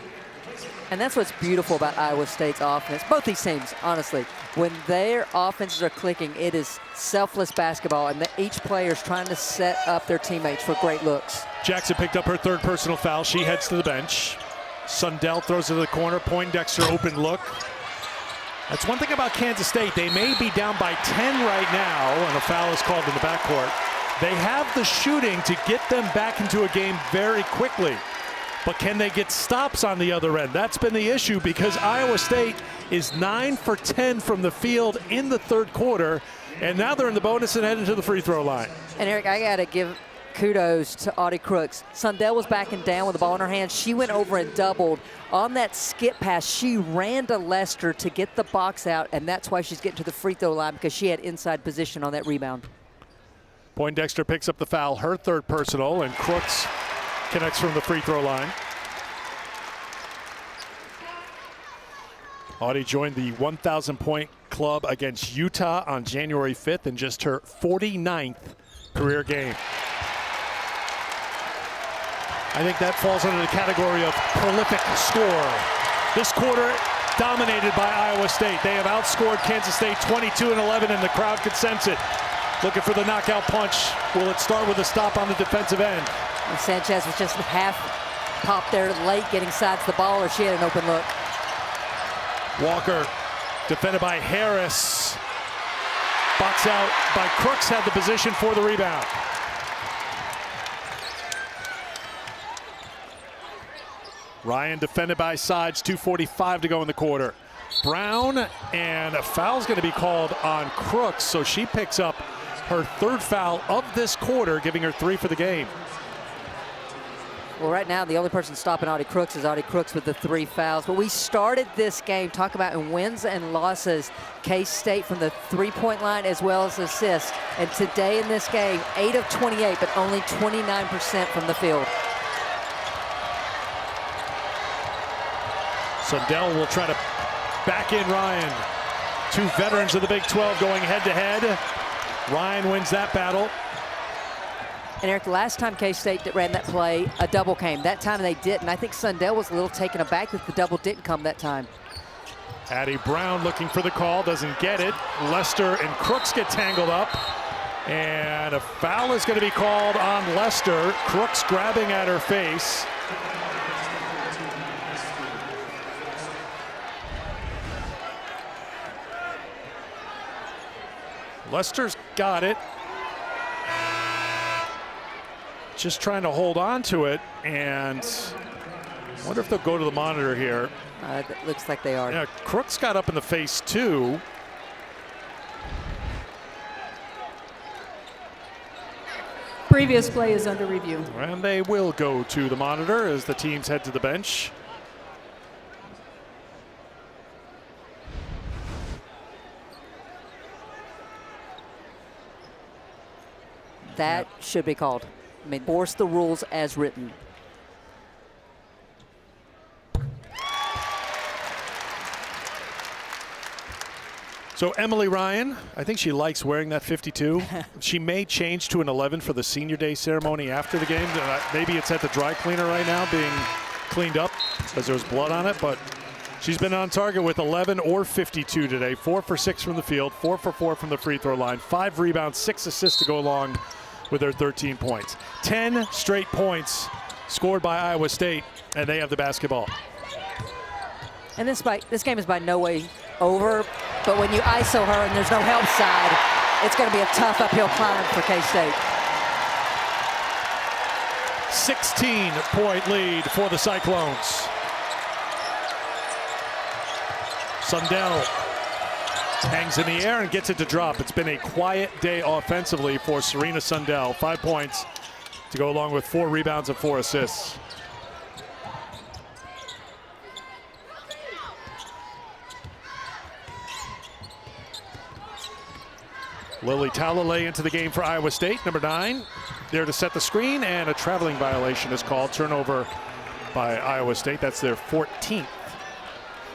And that's what's beautiful about Iowa State's offense. Both these teams, honestly, when their offenses are clicking, it is selfless basketball, and each player is trying to set up their teammates for great looks. Jackson picked up her 3rd personal foul. She heads to the bench. Sundell throws it to the corner. Poindexter open look. That's one thing about Kansas State. They may be down by 10 right now, and a foul is called in the backcourt. They have the shooting to get them back into a game very quickly. But can they get stops on the other end? That's been the issue because Iowa State is 9 for 10 from the field in the 3rd quarter, and now they're in the bonus and headed to the free throw line. And Eric, I got to give kudos to Audie Crooks. Sundell was backing down with the ball in her hand. She went over and doubled. On that skip pass, she ran to Lester to get the box out, and that's why she's getting to the free throw line because she had inside position on that rebound. Poindexter picks up the foul, her 3rd personal, and Crooks connects from the free throw line. Audie joined the 1,000-point club against Utah on January 5th in just her 49th career game. I think that falls under the category of prolific scorer. This quarter dominated by Iowa State. They have outscored Kansas State 22-11, and the crowd could sense it. Looking for the knockout punch. Will it start with a stop on the defensive end? And Sanchez was just half popped there late getting sides the ball, or she had an open look. Walker defended by Harris. Box out by Crooks, had the position for the rebound. Ryan defended by Sides, 2:45 to go in the quarter. Brown, and a foul's going to be called on Crooks, so she picks up her 3rd foul of this quarter, giving her 3 for the game. Well, right now, the only person stopping Audie Crooks is Audie Crooks with the 3 fouls. But we started this game, talk about in wins and losses, K-State from the 3-point line as well as assists. And today in this game, 8 of 28, but only 29% from the field. Sundell will try to back in Ryan. 2 veterans of the Big 12 going head-to-head. Ryan wins that battle. And Eric, last time K-State ran that play, a double came. That time they didn't. I think Sundell was a little taken aback that the double didn't come that time. Addie Brown looking for the call, doesn't get it. Lester and Crooks get tangled up. And a foul is going to be called on Lester. Crooks grabbing at her face. Lester's got it. Just trying to hold on to it, and Wonder if they'll go to the monitor here. It looks like they are. Yeah, Crooks got up in the face too. Previous play is under review. And they will go to the monitor as the teams head to the bench. That should be called. I mean, force the rules as written. So Emily Ryan, I think she likes wearing that 52. She may change to an 11 for the senior day ceremony after the game. Maybe it's at the dry cleaner right now being cleaned up because there was blood on it, but she's been on target with 11 or 52 today. 4 for 6 from the field, 4 for 4 from the free throw line, 5 rebounds, 6 assists to go along with their 13 points. 10 straight points scored by Iowa State, and they have the basketball. And this game is by no way over, but when you ISO her and there's no help side, it's going to be a tough uphill climb for K-State. 16-point lead for the Cyclones. Sundell hangs in the air and gets it to drop. It's been a quiet day offensively for Serena Sundell. 5 points to go along with 4 rebounds and 4 assists. Lily Talalay into the game for Iowa State, number 9. There to set the screen, and a traveling violation is called. Turnover by Iowa State. That's their 14th.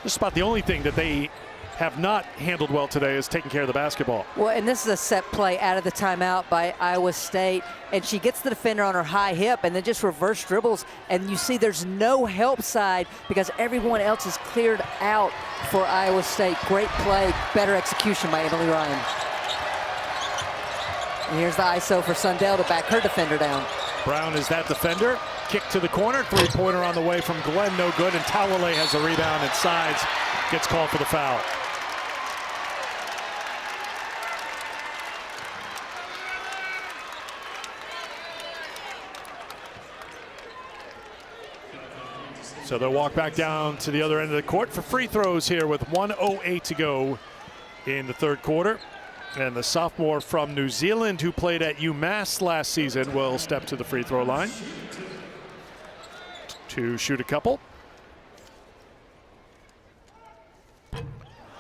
This is about the only thing that they have not handled well today is taking care of the basketball. Well, and this is a set play out of the timeout by Iowa State, and she gets the defender on her high hip and then just reverse dribbles, and you see there's no help side because everyone else is cleared out for Iowa State. Great play, better execution by Emily Ryan. And here's the ISO for Sundell to back her defender down. Brown is that defender. Kick to the corner, 3-pointer on the way from Glenn, no good, and Talalay has the rebound and Sides gets called for the foul. So they'll walk back down to the other end of the court for free throws here with 1:08 to go in the third quarter. And the sophomore from New Zealand who played at UMass last season will step to the free throw line to shoot a couple.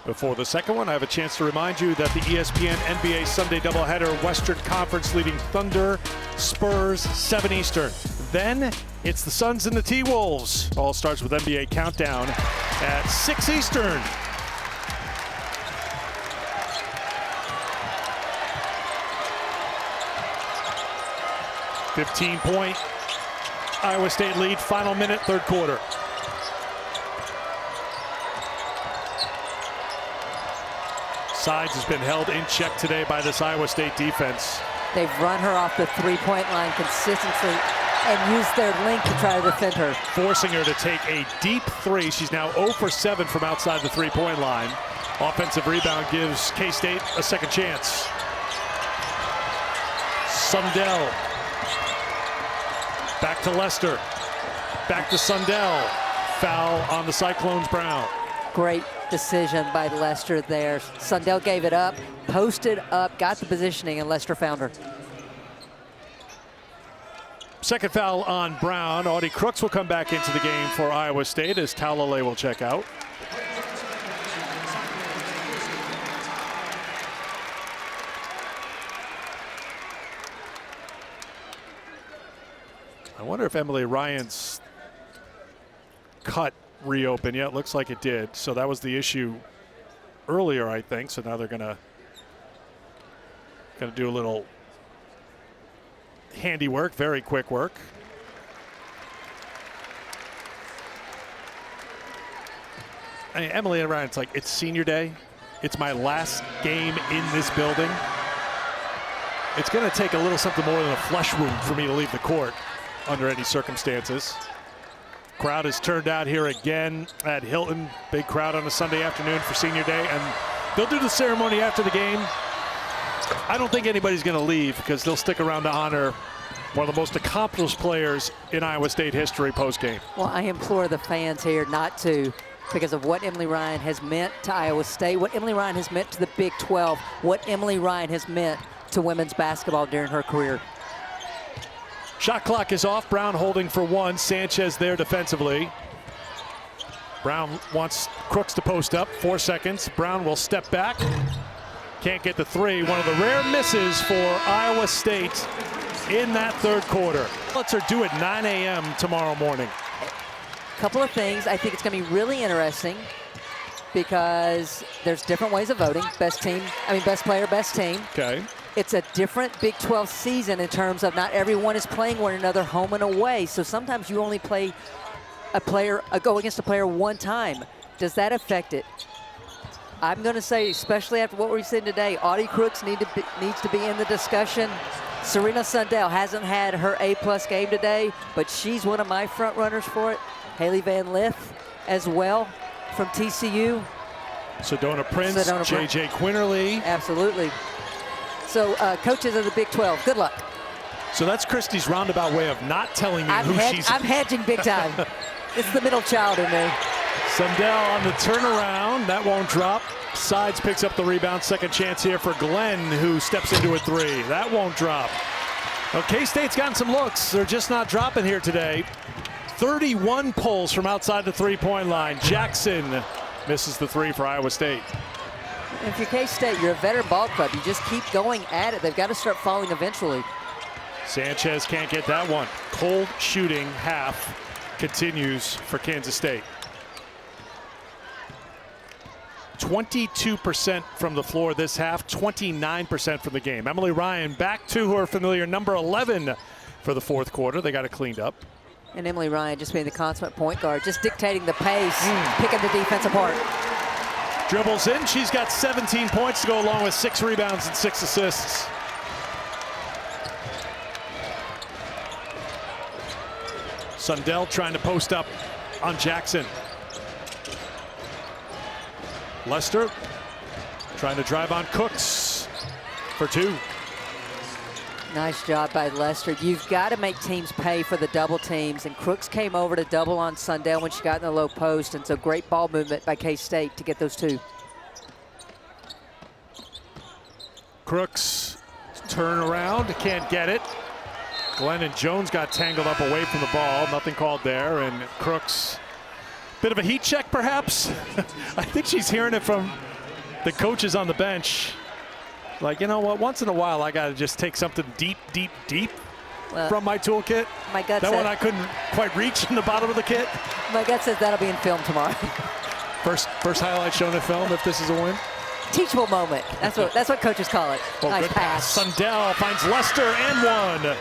Before the second one, I have a chance to remind you that the ESPN NBA Sunday doubleheader, Western Conference leading Thunder, Spurs, 7 Eastern. Then it's the Suns and the T-Wolves. All starts with NBA Countdown at 6 Eastern. .15 Iowa State lead, final minute, third quarter. Sides has been held in check today by this Iowa State defense. They've run her off the three-point line consistently and used their length to try to defend her. Forcing her to take a deep 3. She's now 0 for 7 from outside the three-point line. Offensive rebound gives K-State a second chance. Sundell. Back to Lester. Back to Sundell. Foul on the Cyclones, Brown. Great decision by Lester there. Sundell gave it up, posted up, got the positioning, and Lester found her. Second foul on Brown. Audie Crooks will come back into the game for Iowa State as Talalay will check out. I wonder if Emily Ryan's cut reopened. Yeah, it looks like it did. So that was the issue earlier, I think. So now they're gonna do a little handiwork, very quick work. I mean, Emily and Ryan's like, it's senior day. It's my last game in this building. It's gonna take a little something more than a flesh wound for me to leave the court under any circumstances. Crowd is turned out here again at Hilton. Big crowd on a Sunday afternoon for senior day, and they'll do the ceremony after the game. I don't think anybody's going to leave because they'll stick around to honor One of the most accomplished players in Iowa State history post-game. Well, I implore the fans here not to, because of what Emily Ryan has meant to Iowa State, what Emily Ryan has meant to the Big 12, what Emily Ryan has meant to women's basketball during her career. Shot clock is off. Brown holding for one. Sanchez there defensively. Brown wants Crooks to post up. 4 seconds. Brown will step back. Can't get the three. One of the rare misses for Iowa State in that third quarter. Let's her do it 9 a.m. tomorrow morning. Couple of things. I think it's going to be really interesting because there's different ways of voting. Best player, best team. Okay. It's a different Big 12 season in terms of not everyone is playing one another home and away. So sometimes you only play go against a player one time. Does that affect it? I'm going to say, especially after what we've seen today, Audie Crooks needs to be in the discussion. Serena Sundell hasn't had her A+ game today, but she's one of my front runners for it. Haley Van Lith as well from TCU. Sedona Prince, JJ Quinterly. Absolutely. So coaches of the Big 12, good luck. So that's Christy's roundabout way of not telling you who she's. I'm hedging big time. It's the middle child in me. Sundell on the turnaround. That won't drop. Sides picks up the rebound. Second chance here for Glenn, who steps into a three. That won't drop. Well, K-State's gotten some looks. They're just not dropping here today. 31 pulls from outside the three-point line. Jackson misses the three for Iowa State. If you're K-State, you're a veteran ball club. You just keep going at it. They've got to start falling eventually. Sanchez can't get that one. Cold shooting half continues for Kansas State. 22% from the floor this half, 29% from the game. Emily Ryan back to her familiar number 11 for the fourth quarter. They got it cleaned up. And Emily Ryan just being the consummate point guard, just dictating the pace, picking the defense apart. Dribbles in. She's got 17 points to go along with 6 rebounds and 6 assists. Sundell trying to post up on Jackson. Lester trying to drive on Cooks for 2. Nice job by Lester. You've got to make teams pay for the double teams, and Crooks came over to double on Sundell when she got in the low post, and so great ball movement by K-State to get those 2. Crooks turn around, can't get it. Glenn and Jones got tangled up away from the ball. Nothing called there, and Crooks, bit of a heat check perhaps. I think she's hearing it from the coaches on the bench. Like, you know what, once in a while I gotta just take something deep from my toolkit. My gut that said, one I couldn't quite reach in the bottom of the kit. My gut says that'll be in film tomorrow. First highlight shown in film if this is a win. Teachable moment. That's what coaches call it. Well, nice good pass. Sundell finds Lester and one.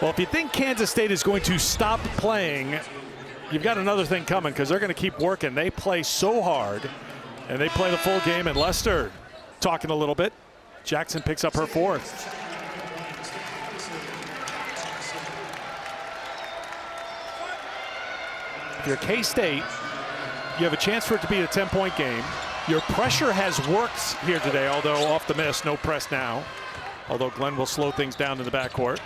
Well, if you think Kansas State is going to stop playing, you've got another thing coming, because they're going to keep working. They play so hard, and they play the full game. And Lester talking a little bit. Jackson picks up her 4th. If you're K-State, you have a chance for it to be a 10-point game. Your pressure has worked here today, although off the miss, no press now. Although Glenn will slow things down in the backcourt.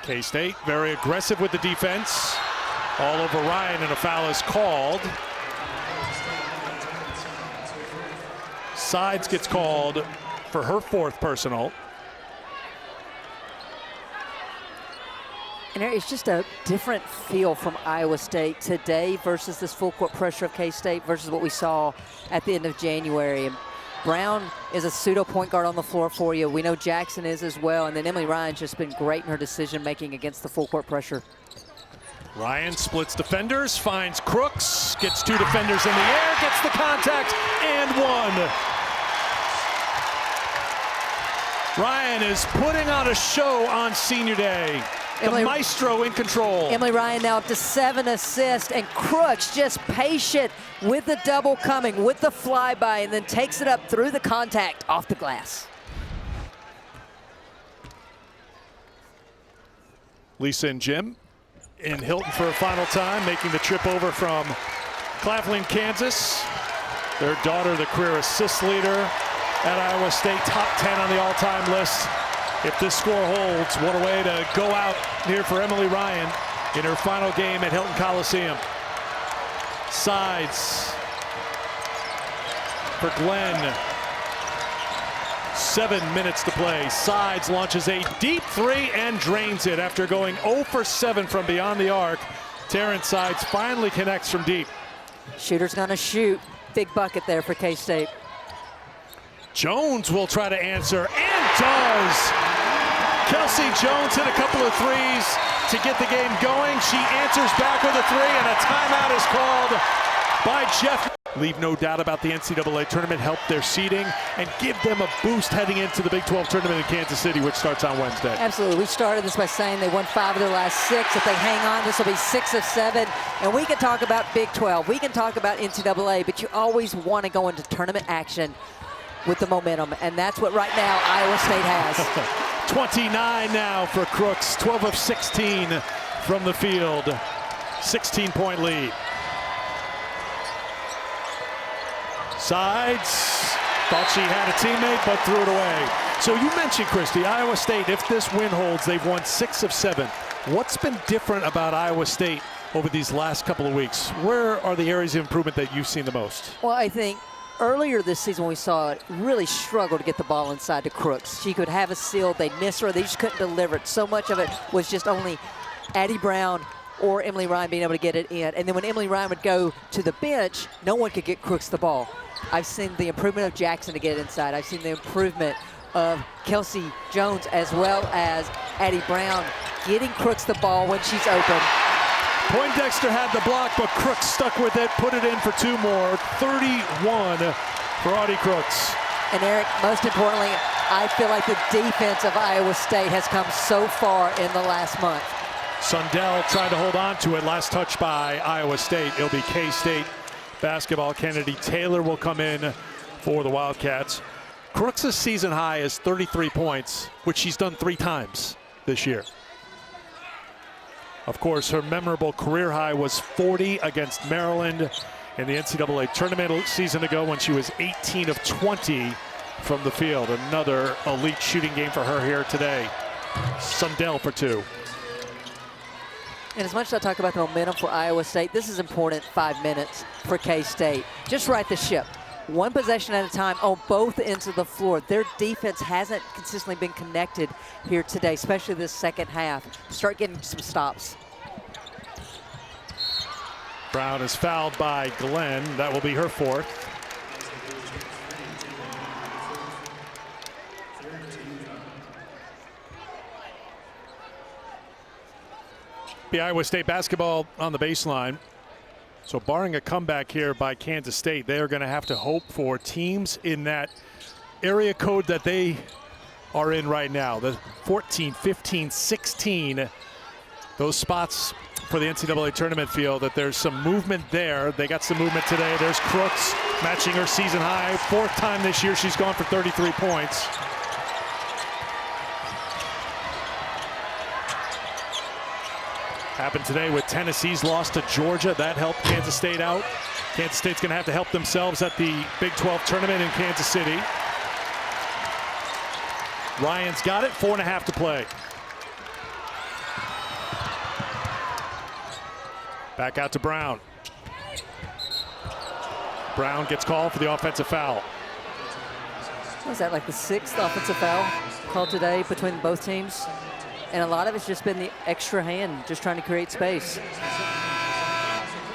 K-State very aggressive with the defense. All over Ryan, and a foul is called. Sides gets called for her 4th personal. And it's just a different feel from Iowa State today versus this full court pressure of K-State versus what we saw at the end of January. And Brown is a pseudo point guard on the floor for you. We know Jackson is as well. And then Emily Ryan's just been great in her decision making against the full court pressure. Ryan splits defenders, finds Crooks, gets 2 defenders in the air, gets the contact, and 1. Ryan is putting on a show on senior day. The maestro in control. Emily Ryan now up to 7 assists, and Crooks just patient with the double coming, with the flyby, and then takes it up through the contact off the glass. Lisa and Jim in Hilton for a final time, making the trip over from Claflin, Kansas. Their daughter, the career assist leader at Iowa State, top 10 on the all-time list. If this score holds, what a way to go out here for Emily Ryan in her final game at Hilton Coliseum. Sides for Glenn. 7 minutes to play. Sides launches a deep three and drains it after going 0 for 7 from beyond the arc. Terrence Sides finally connects from deep. Shooter's gonna shoot. Big bucket there for K-State. Jones will try to answer and does. Kelsey Jones hit a couple of threes to get the game going. She answers back with a three, and a timeout is called by Jeff. Leave no doubt about the NCAA tournament, help their seeding, and give them a boost heading into the Big 12 tournament in Kansas City, which starts on Wednesday. Absolutely. We started this by saying they won 5 of their last 6. If they hang on, this will be 6 of 7. And we can talk about Big 12. We can talk about NCAA, but you always want to go into tournament action with the momentum, and that's what right now Iowa State has. 29 now for Crooks, 12 of 16 from the field. 16-point lead. Sides, thought she had a teammate, but threw it away. So you mentioned, Christy, Iowa State, if this win holds, they've won 6 of 7. What's been different about Iowa State over these last couple of weeks? Where are the areas of improvement that you've seen the most? Well, I think earlier this season we saw it really struggle to get the ball inside to Crooks. She could have a steal, they'd miss her, they just couldn't deliver it. So much of it was just only Addie Brown or Emily Ryan being able to get it in. And then when Emily Ryan would go to the bench, no one could get Crooks the ball. I've seen the improvement of Jackson to get it inside. I've seen the improvement of Kelsey Jones as well as Addie Brown getting Crooks the ball when she's open. Poindexter had the block, but Crooks stuck with it, put it in for 2 more. 31 for Audie Crooks. And Eric, most importantly, I feel like the defense of Iowa State has come so far in the last month. Sundell tried to hold on to it. Last touch by Iowa State. It'll be K-State basketball. Kennedy Taylor will come in for the Wildcats. Crooks' season high is 33 points, which she's done 3 times this year. Of course, her memorable career high was 40 against Maryland in the NCAA tournament a season ago when she was 18 of 20 from the field. Another elite shooting game for her here today. Sundell for 2. And as much as I talk about the momentum for Iowa State, this is important 5 minutes for K-State. Just right the ship. 1 possession at a time on both ends of the floor. Their defense hasn't consistently been connected here today, especially this second half. Start getting some stops. Brown is fouled by Glenn. That will be her 4th. The Iowa State basketball on the baseline. So barring a comeback here by Kansas State, they are going to have to hope for teams in that area code that they are in right now. The 14, 15, 16, those spots for the NCAA tournament field, that there's some movement there. They got some movement today. There's Crooks matching her season high. 4th time this year she's gone for 33 points. Happened today with Tennessee's loss to Georgia. That helped Kansas State out. Kansas State's going to have to help themselves at the Big 12 tournament in Kansas City. Ryan's got it, 4.5 to play. Back out to Brown. Brown gets called for the offensive foul. Was that like the 6th offensive foul called today between both teams? And a lot of it's just been the extra hand, just trying to create space.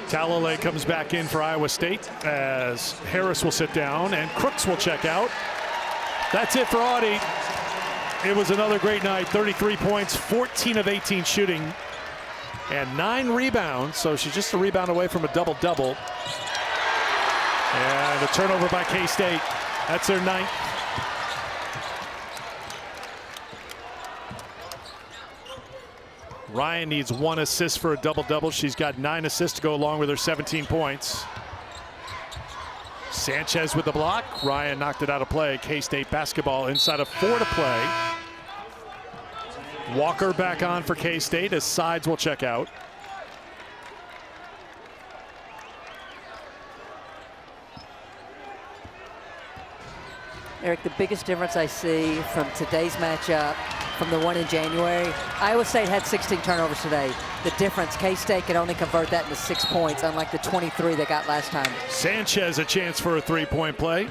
Talalay comes back in for Iowa State as Harris will sit down and Crooks will check out. That's it for Audie. It was another great night. 33 points, 14 of 18 shooting, and 9 rebounds. So she's just a rebound away from a double-double. And a turnover by K-State. That's their 9th. Ryan needs 1 assist for a double-double. She's got 9 assists to go along with her 17 points. Sanchez with the block. Ryan knocked it out of play. K-State basketball inside of 4 to play. Walker back on for K-State as Sides will check out. Eric, the biggest difference I see from today's matchup from the one in January, Iowa State had 16 turnovers today. The difference, K-State could only convert that into 6 points, unlike the 23 they got last time. Sanchez a chance for a three-point play.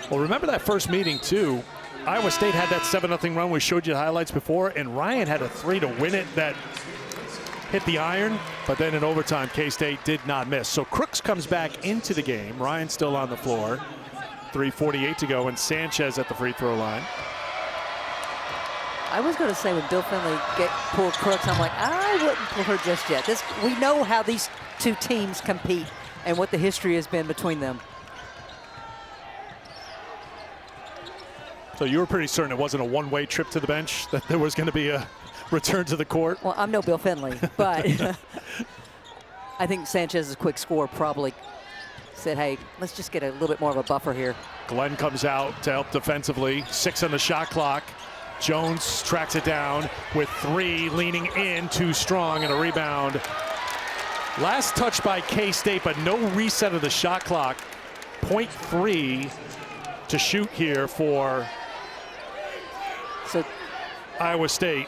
Well, remember that first meeting, too. Iowa State had that 7-0 run. We showed you the highlights before, and Ryan had a three to win it that hit the iron, but then in overtime, K-State did not miss. So Crooks comes back into the game. Ryan's still on the floor. 3:48 to go, and Sanchez at the free throw line. I was going to say when Bill Finley pulled Crooks, I'm like, I wouldn't pull her just yet. We know how these two teams compete and what the history has been between them. So you were pretty certain it wasn't a one-way trip to the bench, that there was going to be a return to the court? Well, I'm no Bill Finley, but I think Sanchez's quick score probably said, hey, let's just get a little bit more of a buffer here. Glenn comes out to help defensively. 6 on the shot clock. Jones tracks it down with 3, leaning in, too strong, and a rebound. Last touch by K-State, but no reset of the shot clock. 0.3 to shoot here for Iowa State.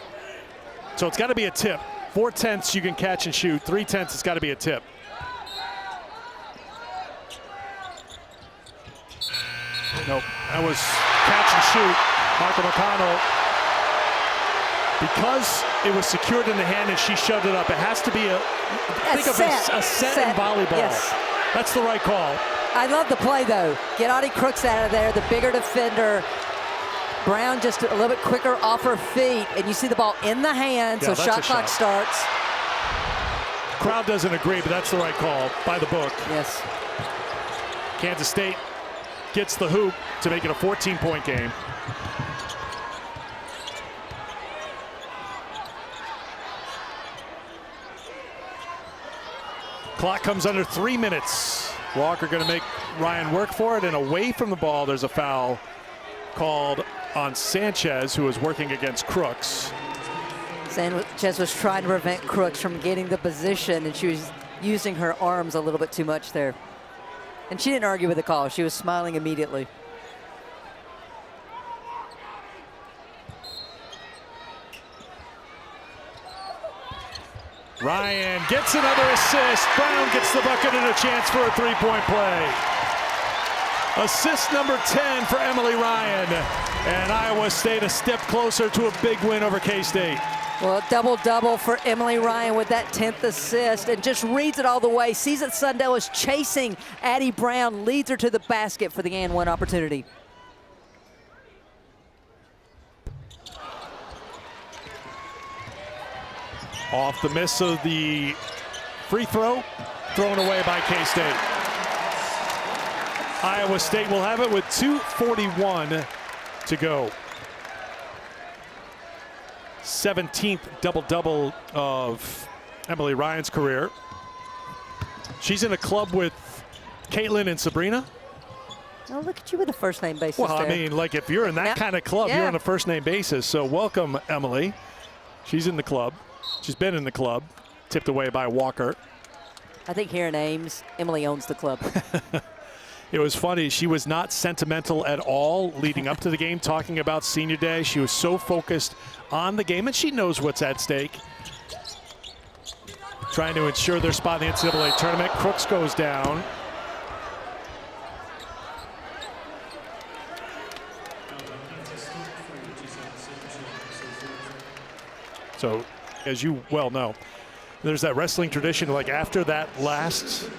So it's got to be a tip. 4/10 you can catch and shoot. 3/10 it's got to be a tip. Nope, that was catch and shoot. Michael McConnell, because it was secured in the hand and she shoved it up, it has to be a set in volleyball. Yes. That's the right call. I love the play, though. Get Audie Crooks out of there, the bigger defender. Brown just a little bit quicker off her feet, and you see the ball in the hand, Yeah, so shot clock starts. Crowd doesn't agree, but that's the right call by the book. Yes. Kansas State gets the hoop to make it a 14-point game. Clock comes under 3 minutes. Walker going to make Ryan work for it, and away from the ball, there's a foul called on Sanchez, who was working against Crooks. Sanchez was trying to prevent Crooks from getting the position, and she was using her arms a little bit too much there. And she didn't argue with the call. She was smiling immediately. Ryan gets another assist. Brown gets the bucket and a chance for a three-point play. Assist number 10 for Emily Ryan. And Iowa State a step closer to a big win over K-State. Well, double-double for Emily Ryan with that 10th assist, and just reads it all the way. Sees that Sundell is chasing Addie Brown, leads her to the basket for the and one opportunity. Off the miss of the free throw, thrown away by K-State. Iowa State will have it with 2:41 to go. 17th double-double of Emily Ryan's career. She's in a club with Caitlin and Sabrina. Oh, look at you with a first-name basis Well, there. I mean, like if you're in that kind of club, you're on a first-name basis. So welcome, Emily. She's in the club. She's been in the club. Tipped away by Walker. I think hearing Ames, Emily owns the club. It was funny. She was not sentimental at all leading up to the game, talking about senior day. She was so focused on the game, and she knows what's at stake. Trying to ensure their spot in the NCAA tournament. Crooks goes down. So, as you well know, there's that wrestling tradition, like after that last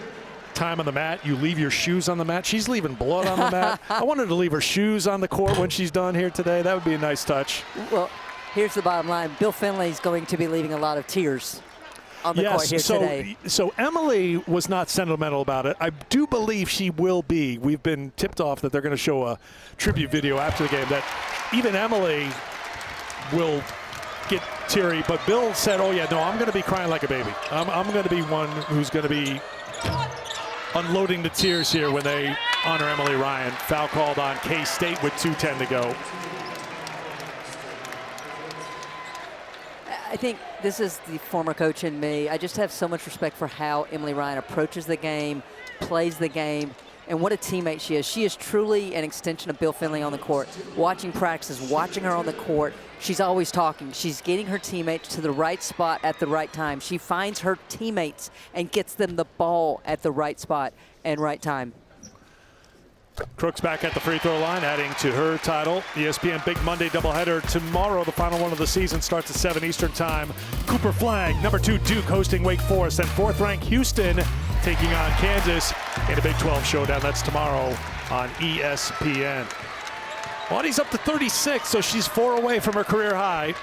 time on the mat, you leave your shoes on the mat. She's leaving blood on the mat. I want her to leave her shoes on the court when she's done here today. That would be a nice touch. Well, here's the bottom line. Bill Finley's going to be leaving a lot of tears on the court here today. So Emily was not sentimental about it. I do believe she will be. We've been tipped off that they're going to show a tribute video after the game that even Emily will get teary, but Bill said, oh yeah, no, I'm going to be crying like a baby. I'm going to be one who's going to be unloading the tears here when they honor Emily Ryan. Foul called on K-State with 2:10 to go. I think this is the former coach in me. I just have so much respect for how Emily Ryan approaches the game, plays the game. And what a teammate she is. She is truly an extension of Bill Finley on the court. Watching practices, watching her on the court, she's always talking. She's getting her teammates to the right spot at the right time. She finds her teammates and gets them the ball at the right spot and right time. Crooks back at the free throw line, adding to her title. ESPN Big Monday doubleheader tomorrow. The final one of the season starts at 7 Eastern time. Cooper Flag, number 2 Duke hosting Wake Forest, and 4th ranked Houston taking on Kansas in a Big 12 showdown. That's tomorrow on ESPN. Audie's up to 36, so she's 4 away from her career high.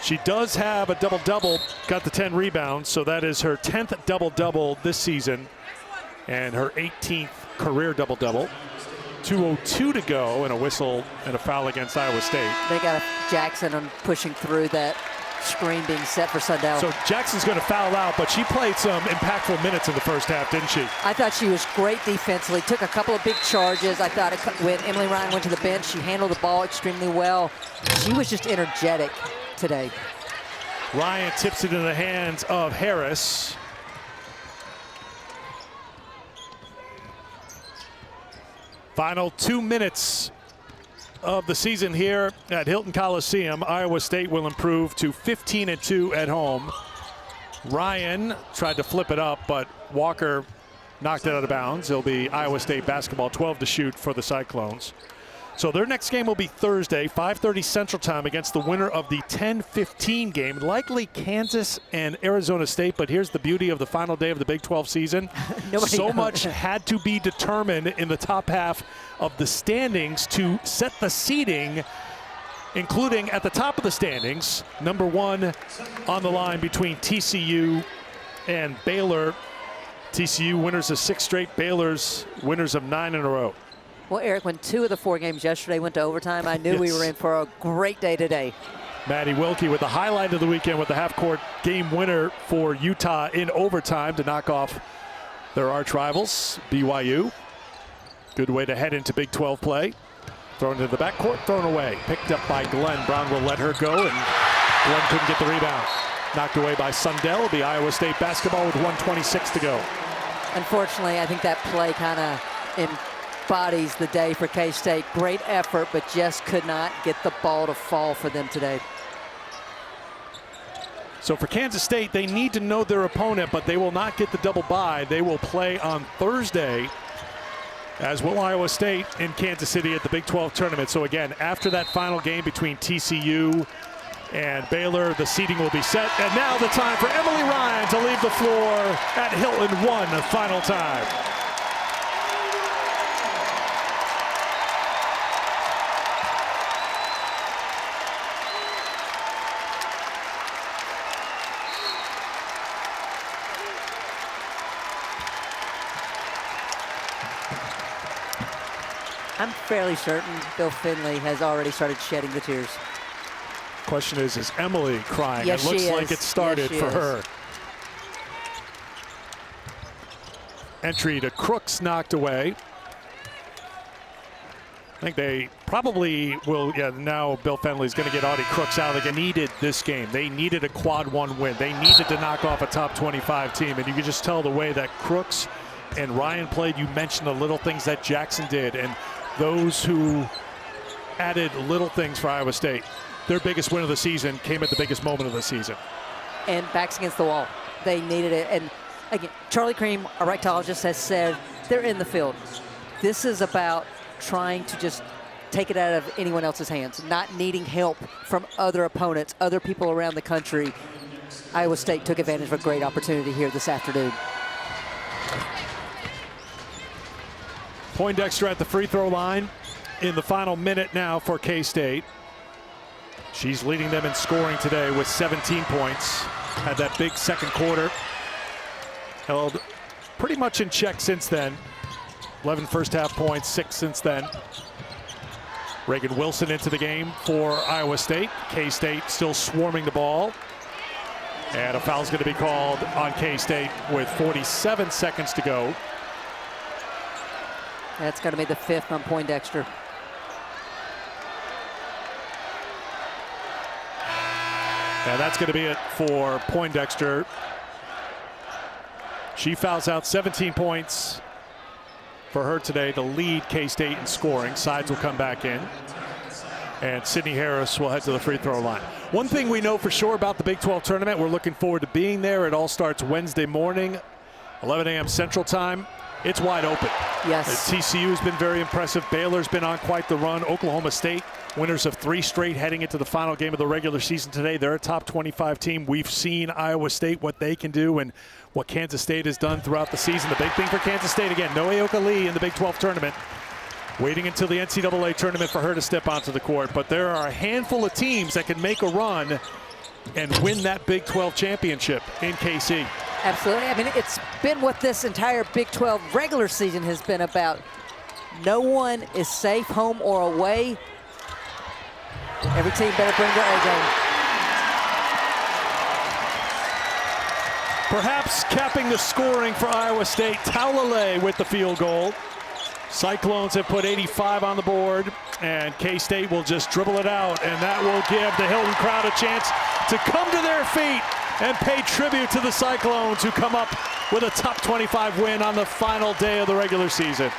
She does have a double-double, got the 10 rebounds, so that is her 10th double-double this season and her 18th career double-double. 2:02 to go, and a whistle and a foul against Iowa State. They got Jackson on pushing through that screen being set for Sundell. So Jackson's going to foul out, but she played some impactful minutes in the first half, didn't she? I thought she was great defensively, took a couple of big charges. I thought when Emily Ryan went to the bench, she handled the ball extremely well. She was just energetic today. Ryan tips it in the hands of Harris. Final 2 minutes of the season here at Hilton Coliseum. Iowa State will improve to 15-2 at home. Ryan tried to flip it up, but Walker knocked it out of bounds. It'll be Iowa State basketball, 12 to shoot for the Cyclones. So their next game will be Thursday, 5:30 Central Time, against the winner of the 10-15 game, likely Kansas and Arizona State. But here's the beauty of the final day of the Big 12 season. So much had to be determined in the top half of the standings to set the seeding, including at the top of the standings, number 1 on the line between TCU and Baylor. TCU winners of 6 straight, Baylor's winners of 9 in a row. Well, Eric, when 2 of the 4 games yesterday went to overtime, I knew we were in for a great day today. Maddie Wilkie with the highlight of the weekend with the half-court game winner for Utah in overtime to knock off their arch rivals, BYU. Good way to head into Big 12 play. Thrown into the backcourt, thrown away. Picked up by Glenn. Brown will let her go, and Glenn couldn't get the rebound. Knocked away by Sundell. The Iowa State basketball with 1:26 to go. Unfortunately, I think that play kind of embodies the day for K-State. Great effort, but just could not get the ball to fall for them today. So for Kansas State, they need to know their opponent, but they will not get the double bye. They will play on Thursday, as will Iowa State in Kansas City at the Big 12 tournament. So again, after that final game between TCU and Baylor, the seeding will be set. And now the time for Emily Ryan to leave the floor at Hilton one final time. I'm fairly certain Bill Finley has already started shedding the tears. Question is Emily crying? Yes, it looks she like is. it started Yes, for she her. Entry to Crooks knocked away. I think they probably will, now Bill Finley's going to get Audie Crooks out. They needed this game. They needed a quad 1 win. They needed to knock off a top 25 team. And you could just tell the way that Crooks and Ryan played. You mentioned the little things that Jackson did, and those who added little things for Iowa State. Their biggest win of the season came at the biggest moment of the season. And backs against the wall. They needed it. And again, Charlie Cream, a rectologist, has said they're in the field. This is about trying to just take it out of anyone else's hands, not needing help from other opponents, other people around the country. Iowa State took advantage of a great opportunity here this afternoon. Poindexter at the free throw line in the final minute now for K-State. She's leading them in scoring today with 17 points. Had that big second quarter. Held pretty much in check since then. 11 first half points, 6 since then. Reagan Wilson into the game for Iowa State. K-State still swarming the ball. And a foul's going to be called on K-State with 47 seconds to go. That's going to be the 5th on Poindexter. And that's going to be it for Poindexter. She fouls out 17 points, for her today to lead K-State in scoring. Sides will come back in. And Sydney Harris will head to the free throw line. One thing we know for sure about the Big 12 tournament, we're looking forward to being there. It all starts Wednesday morning, 11 a.m. Central Time. It's wide open. Yes. TCU has been very impressive. Baylor's been on quite the run. Oklahoma State, winners of 3 straight heading into the final game of the regular season today. They're a top 25 team. We've seen Iowa State, what they can do and what Kansas State has done throughout the season. The big thing for Kansas State, again, no Aoka Lee in the Big 12 tournament. Waiting until the NCAA tournament for her to step onto the court. But there are a handful of teams that can make a run and win that Big 12 championship in KC. Absolutely. I mean, it's been what this entire Big 12 regular season has been about. No one is safe home or away. Every team better bring their A game. Perhaps capping the scoring for Iowa State, Taulale with the field goal. Cyclones have put 85 on the board, and K-State will just dribble it out, and that will give the Hilton crowd a chance to come to their feet and pay tribute to the Cyclones, who come up with a top 25 win on the final day of the regular season.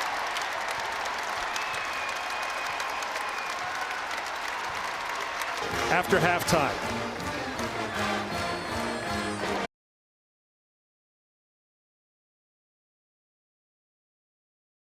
After halftime,